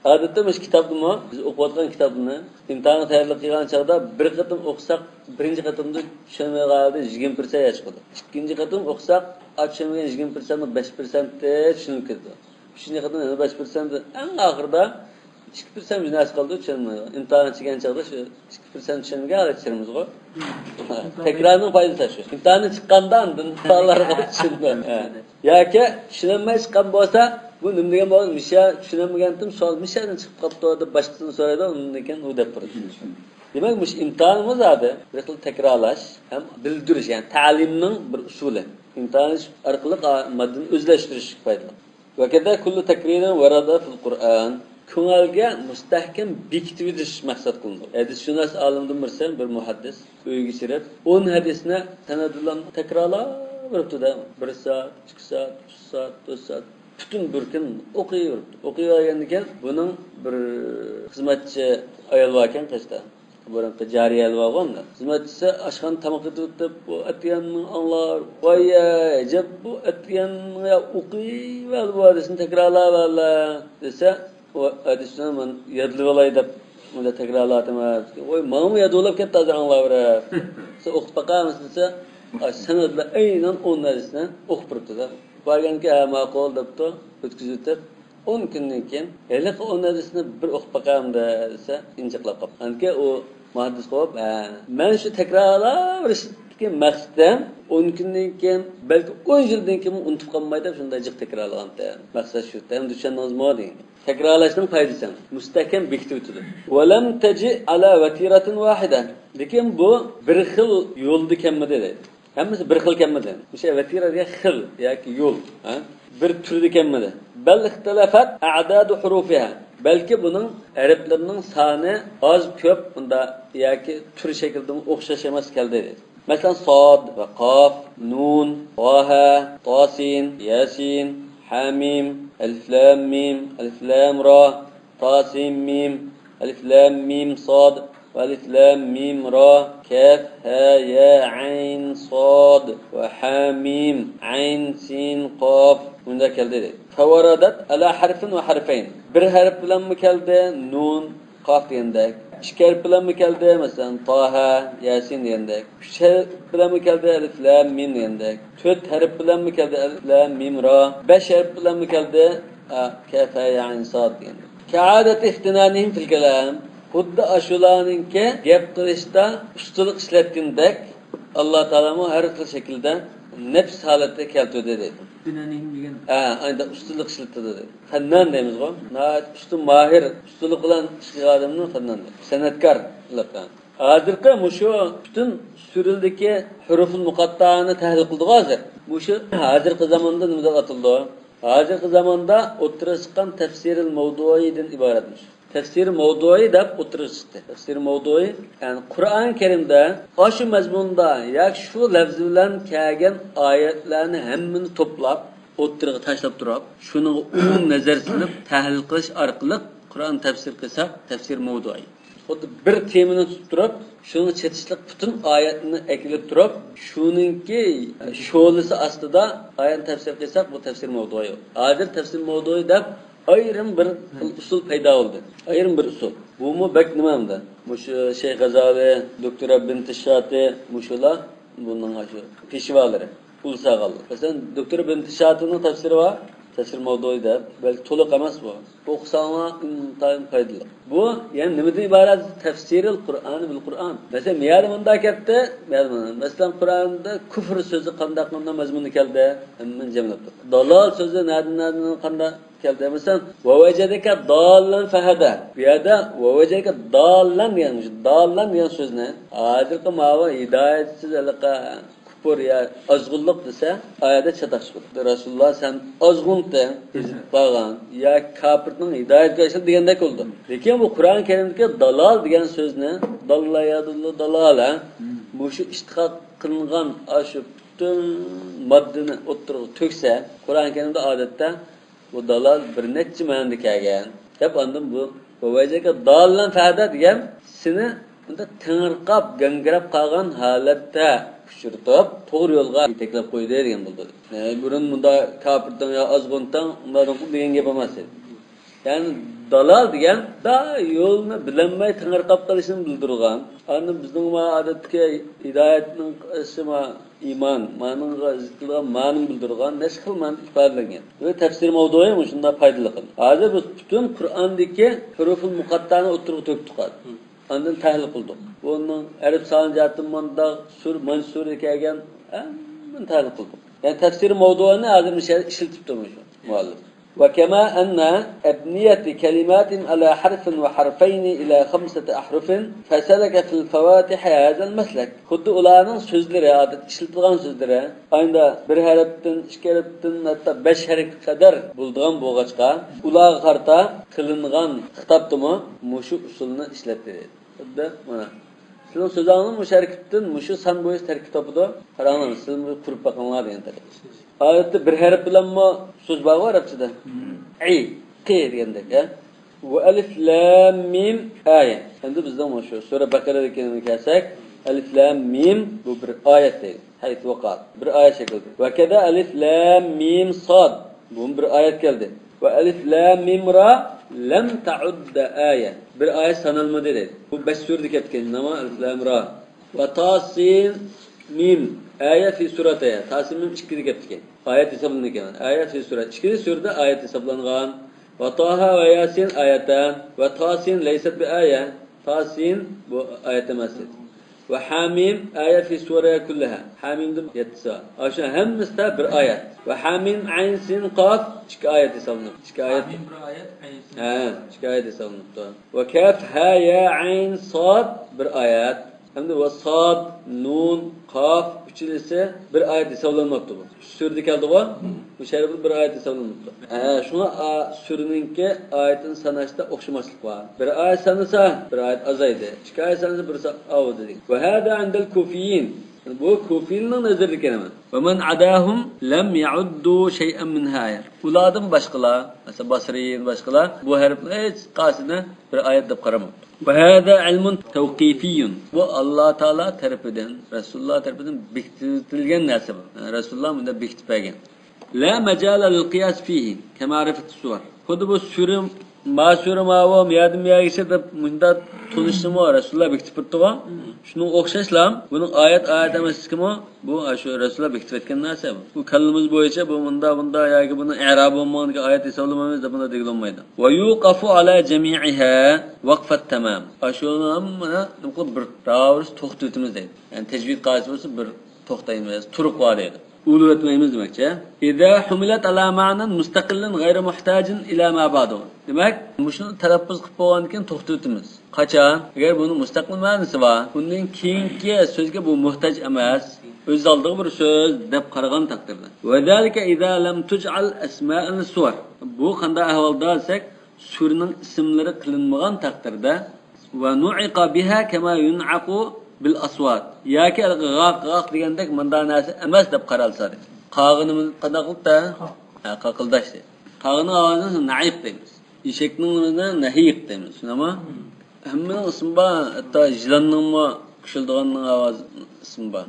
Adette meş kitabımı, biz okuyatkan kitabını imtihanı tayyorlab qilgan chaqda bir qatim o'qisak, birinchi qatimda tushunmay qoldi 20% yaş qildi. Ikkinchi qatim o'qisak, tushunmagan 20% 5% tushunib ketdi. Uchinchi qatim yana 5% eng oxirida 2% bir narsa qoldi tushunmaydi. Imtihon chiqqan chaqda shu 2% tushunmagan halitchimiz go. Takrorning foydasi shu. Imtihon chiqqandan imtihonlarga tushundim. Yoki tushunmay chiqqan bo'lsa bu nima degan bo'ladi? Misha tushunmagandim, savol mishadan chiqib qolibdi deb boshqasini so'raydi, undan keyin u deb turadi. Demak, bu imtihonimiz adi, bir xil takrorlash ham bildirish, ya'ni ta'limning bir usuli. İmtihan orqali maddani o'zlashtirish foydali. Va kada kullu takririn warada fil Qur'an. Ko'ngilga mustahkam bekitib o'tish maqsad qilindi. Hadisshunos olimdan bir muhaddis uyga kirib 10 hadisni sanadlan takrorlayveribdi-da. 1 soat, 2 soat, 3 soat, 4 soat bütün bir kun o'qiyveribdi. O'qiyorgandan keyin buning bir xizmatchi ayol bor ekan qishda. Buranqa jariya alvag'onda. Xizmatchisi ashxon tamoq etib, bu atganni anglar, voy ajab bu atganni o'qiyver bu hadisni takrorlayverlar desa, o hadisni men yodlab olay deb unda takrorlayman. Voy, men yodlab ketdi hozir anglayverib. Siz o'qib baqamiz desa, sanadlar aynan 10 hadisni o'qib turibdi-da. Barganki ma'qul debdi, o'tkazib 10 kundan keyin hali 10 hadisni bir o'qib baqamda desa, injiqlab qoldi. Anki o muhaddis qo'yib, men shu takrorlashga maqsadim 10 kundan keyin, balki 10 yildan keyin unutib qolmaydi deb shunday jiq takrorlaganda. Maqsad shu. Endi tushundingizmi degan. Takrorlashning foydasi mustahkam bekitib o'tdi. Va lam taji ala watiratin wahida. Lekin bu bir xil yo'lda kelmadi dedi. Hammasi bir xil kelmadi. O'sha vatiraga xil yoki yo'l, bir turda kelmadi. Bal ixtilafat a'dadu hurufiha. Balki buning arablarning soni oz ko'p bunda yoki tur shaklida o'xshash emas keldi dedi. Masalan, sod va qof, nun, vaha, tosin, yasin, hamim, alif lam ra, tasim mim, alif lam mim sad, alif lam mim ra, kaf ha ya ayn sad va hamim ayn sin qaf bunda keldi dedi. Favaradat ala harfin va harfayn. Bir harf bilan mi keldi? Nun, qaf degandek. 2 harf bilan mi keldi? Masalan, taha, yasin degandek. 3 harf bilan mi keldi? Alif lam mim degandek. 4 harf bilan mi keldi? Alif lam mim ra. 5 harf bilan mi keldi? Kaf ha ya ayn sad degandek. Ka'adat ihtinanihim fil kalam. Xuddi ashularninki gap qilishda ustulik ishlatgandek Allah Taala har xil shaklda nefs holatda keltirdi dedi. Dinaning degan. Ayda ustunlik ishlatdi dedi. Fannan deymiz bu. Nayat ustun mahir, ustunlik bilan ishlaydigan odamni fannan deydi. San'atkorlik. Hozirgi mushu butun surildagi huruful muqattani tahlil qildi hozir. Mushu hozirgi zamonda nima atildi? Hozirgi zamonda o'tira chiqqan tafsirul mavduidan iboratmish. Tafsir mavdui deb o'tira chiqdi. Tafsir mavdui, ya'ni Qur'on Karimda shu mazmunda yoki shu lafz bilan kelgan oyatlarni hammani to'plab, o'tiraga tashlab turib, shuni umum nazar silib tahlil qilish orqali Qur'on tafsir qilsa, tafsir mavdui. Xuddi bir temani tutib turib, shuni chetishlik butun oyatni eklab turib, shuningki sho'lisi ostida oyat tafsir qilsak, bu tafsir mavdui. Hozir tafsir mavdui deb ayrim bir usul paydo bo'ldi. Ayrim bir usul. Bu mu bak nimamda? Mushu Şeyh Gazali, Doktor Ibn Tishati, mushular bundan shu peshvalari, ulsag'allar. Masalan, Doktor Ibn Tishatining tafsiri var. Tafsir mavduida, belki to'liq emas bu. O'qisanglar intayin foydali. Bu, ya'ni nimadan iborat? Tafsirul Qur'on bil Qur'on. Masalan, miyadimda ketdi, masalan, Qur'onda kufr so'zi qanday mazmuni keldi? Hamma jamlab turdi. Dalal so'zi nadan qanday keldi? Masalan, va vajadaka dallan fahada. Bu yerda va vajadaka dallan degan, dallan degan so'zni hozirgi ma'vo hidoyatsiz alaqa ya azgınlık dese ayette çatak çıkıyor. Resulullah sen azgınlıkta bağlan ya kafirden hidayet geçti diyende oldu. Lakin bu Kur'an-ı Kerim'deki dalal diyen söz ne? Dalla ya dalala. Bu şu iştihak kılınan aşı bütün maddeni oturup tökse Kur'an-ı Kerim'de adette bu dalal bir netçi manada kelgan. Hep andım bu. Bu veceke dalan fa'da diyen seni tengirqab, gangrab qalgan holatda tushirib, to'g'ri yo'lga yetaklab qo'ydi degan bo'ldi. Burun bunda kafirdan yo azg'undan undan degan gap emas edi. Ya'ni dalal degan da yo'lni bilinmay tengirqab qolishini bildirgan. Ani bizning odatga hidoyatning ismi iymon, ma'noga zikrilgan ma'noni bildirgan nashxil ma'no ifodalangan. Ve tafsir mavdu'i shunda foydali qildi. Hozir biz butun Qur'ondagi huruful muqattani o'tirib to'kdik. Ondan tahlil qildik. Bunun Arab sanjatımında mansur kelgan men tahlil qildik. Yani tafsir mavduini hozir ishlatib turmuş muallif. وكما أن أبنية كلمات على حرف وحرفين إلى 5 أحرف فسلك في الفواتح هذا المسلك. خد أولانın sözleri, adet işletilen sözleri, aynı bir harften, iki harften, hatta 5 harf kadar bulduğun boğaçka, ulağa karta kılıngan kitaptımı muşu usulünü işletti. Xuddi mana. Sizin sözünün müşerkiptin, muşu san boyuz terkitabıda qarağınız, sizin kurup bakınlar degan tarif. Ayette bir harf bilan mı söz bağı var Arapçada? Qi degandek, ya. Ve alif lam mim aya. Endi bizden şu Sura Bakara'dakini kelsak, alif lam mim bu bir ayet değil. Hayt vaqat. Bir ayet şekilde. Ve keda alif lam mim sad. Bu bir ayet geldi. Ve alif lam mim ra lem ta'udda aya. Bir ayet sanılmadı dedi. Bu 5 sure ketken ama alif lam ra. Ve tasin mim aya fi suratiha. Tasin mim 2 ketken. Ayet hesaplanırken. Ayet fi surat. 2 surede ayet hesaplangan. Ve taha ve yasin ayatan. Ve tasin leyset bir aya. Tasin bu ayete mesel. Ve hamim ayet fi suraya kullaha. Hamim'de 7 saat. Aşağı hemmisi bir ayet. Ve hamim ayn sin qaf 2 ayet hesaplanır. 2 ayet. Hamim bir ayet, ayn sin. 2 ayet hesaplanır. Ve kaf ha ya ayn sad bir ayet. Hem de ve sad, nun, qaf üçlisi bir ayet hesaplanmakta bu. Surede keldi bu. Bu şerifli bir ayet hesaplanmakta. Şuna sureninki ayetin sanashda o'xshamaslik var. Bir ayet sanasa bir ayet azaydi. 2 ayet sanasa bir avdi dedik. Ve hada indel kufiyin. Bu kufiyinin nazarı kelime. Ve men adahum lem ya'uddu şey'en min haya. Ulardan başqalar, mesela Basriyin başqalar bu harfni hiç qasini bir ayet deb qaramadi. Ve hada ilmun tevqifiyun. Bu Allah Teala tarafından, Resulullah tarafından bekletilgan narsa bu. Yani Resulullah bunda bekitib bergan. La majala lil qiyas fihi, kema arafat suvar. Xuddi bu sura ma'vo miyadim yagisi deb bunda tunishmi Resulullah bekitib turibdi. Shuni o'xshashlam, buning ayet emaskimi? Bu shu Resulullah bekitib etgan narsa bu. Bu kallimiz bo'yicha bu bunda yoki buni i'rob bo'lmagan ayet hisoblamaymiz deb bunda degilmaydi. Va yuqafu ala jami'iha waqfat tamam. Ashuni hammani bir davr to'xtatimiz deydi. Yani tecvid qoidasi bo'lsa bir to'xtaymiz, turib qo'yadi. ulug' etmaymiz demakchi. İza humilat ala ma'nan mustaqillan g'ayri muhtajin ila ma ba'du. Demak, shuni talaffuz qilib bo'lgandan keyin to'xtatamiz. Qachon? Agar buni mustaqil ma'nosi bor, undan keyingi so'zga bu muhtoj emas, o'z oldiga bir so'z deb qaragan taqdirda. Va zalika iza lam tuj'al asma'an suwar. Bu qanday ahvolda desak, surning ismlari qilinmagan taqdirda va nu'iqa biha kama yun'aqu bil aswat. Yoki g'aq degandek munda narsa emas deb qaralsa. Qag'inimiz qanaqlikda? Qaqildash. Qag'inning ovozini na'iq deymiz. Eshakning o'rnida nahiq deymiz. Shunami? Hammaning ismi bor, hatto jilanning kushildiganning ovozi ismi bor.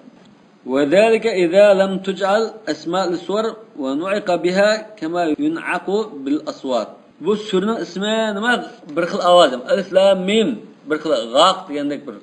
وذلك إذا لم تجعل أسماء السور ونعق بها كما ينعق بالأصوات. Bu surning ismi nima? Bir xil ovoz. Alif lam mim bir xil g'aq degandek bir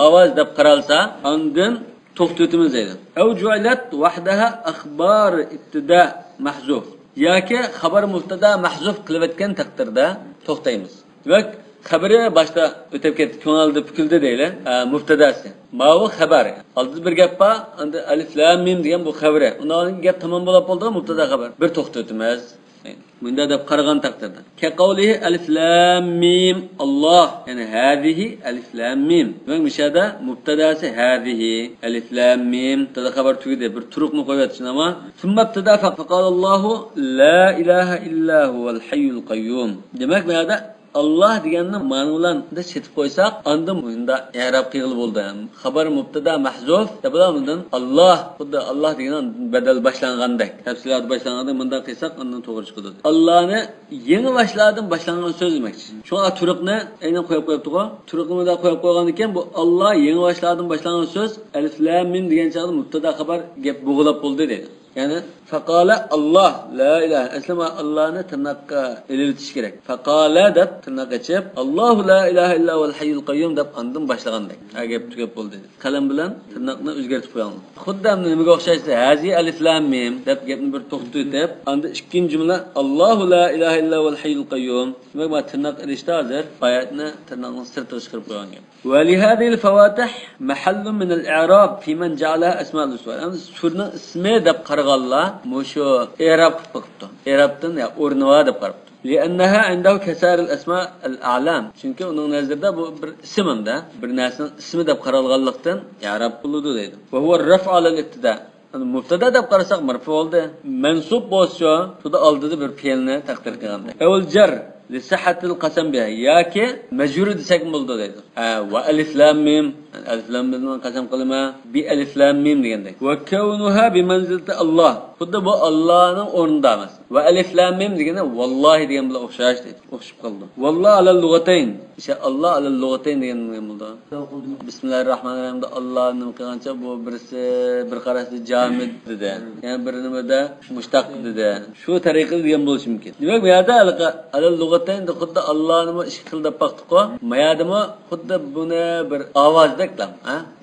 ovoz deb qaralsa, ondan to'xtatimiz deydi. Aw ju'ilat wahdaha akhbar ibtida mahzuf. Yoki xabar mubtada mahzuf qilayotgan taqdirda to'xtaymiz. Demak, xabari boshda o'tib ketdi, ko'ngilda pukildi deyli. Mubtadasi. Ma'u xabar. Oldida bir gap bor, endi alif lam mim degan bu xabari. Undan gap tamom bo'lib qoldi, mubtada xabar. Bir to'xtatimiz. Bunda deb qaragan taqdirda. Ka qawlihi alif lam mim Allah, ya'ni hadihi alif lam mim. Demak, mishada mubtadasi hadihi alif lam mim. Tada xabar tugidi, bir turuqni qo'yatsin ama. Thumma ibtada faqala Allahu la ilaha illa huval hayyul qayyum. Demak, bu yerda Allah deganni ma'nolarni chetib qo'ysak, unda bunda i'rob qilib bo'ldi. Xabar mubtada mahzuf, tabiidan Allah, xuddi Allah degan badal boshlangandek. Tafsilot boshlanganda bundan qilsak, undan to'g'ri chiqadi. Allahni yangi boshlangan so'z demakchi. Shunga turuqni aynan qo'yib qo'yibdi-ku. Turuqni da qo'yib qo'ygan ekan, bu Allah yangi boshlangan so'z alif lam mim degan chog'da mubtada xabar gap bo'g'ilib bo'ldi dedi. Yani faqala Allah la ilahe. Aslında Allah'ını tırnakka elirtiş gerek. Faqala deb tırnak açıp Allahu la ilahe illa huvel hayyul qayyum deb andın başlagandak. Gap tugab bo'ldi. Qalam bilan tırnakni o'zgartib qo'ygan. Xuddi nimaga o'xshaysa, hazi alif lam mim deb gapni bir to'xtatib, anda ikkinchi jumla Allahu la ilahe illa huvel hayyul qayyum. Demak, bu tırnak ilishda hozir oyatni tırnakning sirtiga chiqarib qo'ygan gap. Wa li hadhihi al-fawatih mahallun min al-i'rab fi man ja'alaha asma'ul suwar. Surning ismi deb qarag'anlar mushu i'rob qilibdi. I'robdan ya o'rniga deb qarabdi. Li'annaha indahu kasar al-asma' al-a'lam. Chunki uning nazarida bu bir ismda, bir narsaning ismi deb qaralganlikdan i'rob bo'ladi deydi. Va huwa ar-raf' 'ala al-ibtida. Mubtada deb qarasak marfu bo'ldi. Mansub bo'lsa, bunda oldida bir fe'lni taqdir qilganda. Avval jar li sihhatil qasam biha yoki majrur desak bo'ldi deydi. Va alif lam mim, alif lam bilan qasam qilma, bi alif lam mim degandek. Va kaunuha bi manzilati Allah. Xuddi bu Allohning o'rnida emas. Va alif lam mim deganda vallahi degan bilan o'xshash deydi. O'xshib qoldi. Vallohu alal lug'atayn. İşte Allah alal lug'atayn degan bo'ldi. Bismillahirrohmanirrohimda Allohning qilgancha bu birisi bir qarashda jamid dedi. Yani bir nimada mushtaq dedi. Shu tariqa degan bo'lishi mumkin. Demak, bu yerda alal lug'atayn de xuddi Allohning ish qilib baqdi-ku. Mayadimi xuddi buni bir ovozdek lam,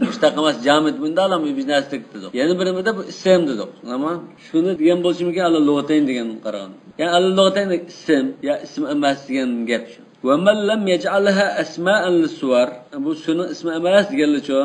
mushtaq emas jamid bunda alam bizneslik dedi. Yani birimida bu ism dedi. Ama shuni degan bo'lishi mumkin alal lug'atayn degan qaragan. Yani alal lug'atayn ism ya ism emas degan gap shu. Wa man lam yaj'alha asma'an lis-suwar. Bu shuni ism emas deganlicha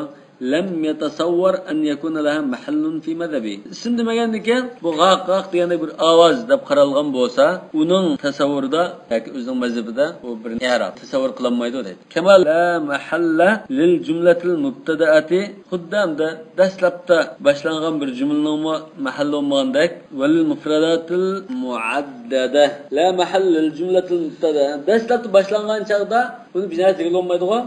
lam yatasawwar an yakuna laha mahallun fi madhabi. Ism degandan bu g'aq deganda bir ovoz deb qaralgan bo'lsa, uning tasavvurida yoki o'zining mazhabida bu bir i'rob tasavvur qilinmaydi deydi. Kamal la mahalla lil jumlatil mubtada'ati. Xuddamda dastlabda boshlangan bir jumlaning mahalli bo'lmagandek, wal mufradatil muaddada. La mahall lil jumlatil mubtada. Dastlabda boshlangan chaqda buni binoat degan bo'lmaydi-ku.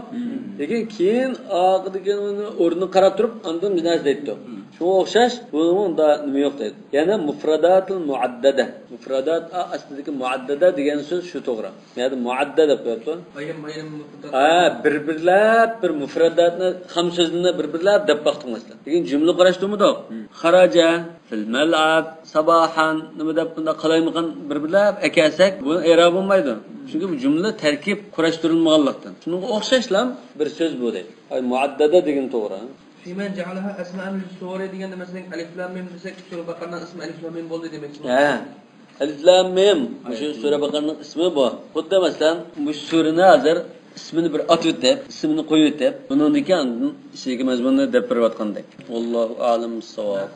Lekin keyin oxirida uni o'rnini qarab turib, undan binoat deydi. Shunga o'xshash, bunda nima yo'q deydi. Ya'ni mufradatul muaddada. Mufradat aslidagi muaddada degan so'z shu to'g'ri. Ya'ni muaddada deb qo'yibdi. Bir-birlab bir mufradatni ham so'zini bir-birlab deb baqtыңызlar. Lekin jumla qarashdimi-da? Xaraja fil mal'ab sabahan nima deb bunda qalaymiqan bir-birlab akasak, bu i'rob bo'lmaydi. Chunki bu jumla tarkib kurashtirilmaganlikdan. Shunga o'xshashlam bir so'z bu deydi. Muaddada degan to'g'ri. Fiman ja'alaha asma'an lis-suwar deganda masalan alif lam mim desak, sura Baqaraning ismi alif lam mim bo'ldi demakmi? Alif lam mim shu sura Baqaraning ismi bu. Xuddi masalan, bu surani hozir ismini bir atib deb, ismini qo'yib deb, bundan keyin ishga mazmunni deb berayotgandek. Allohu a'lam bissavob.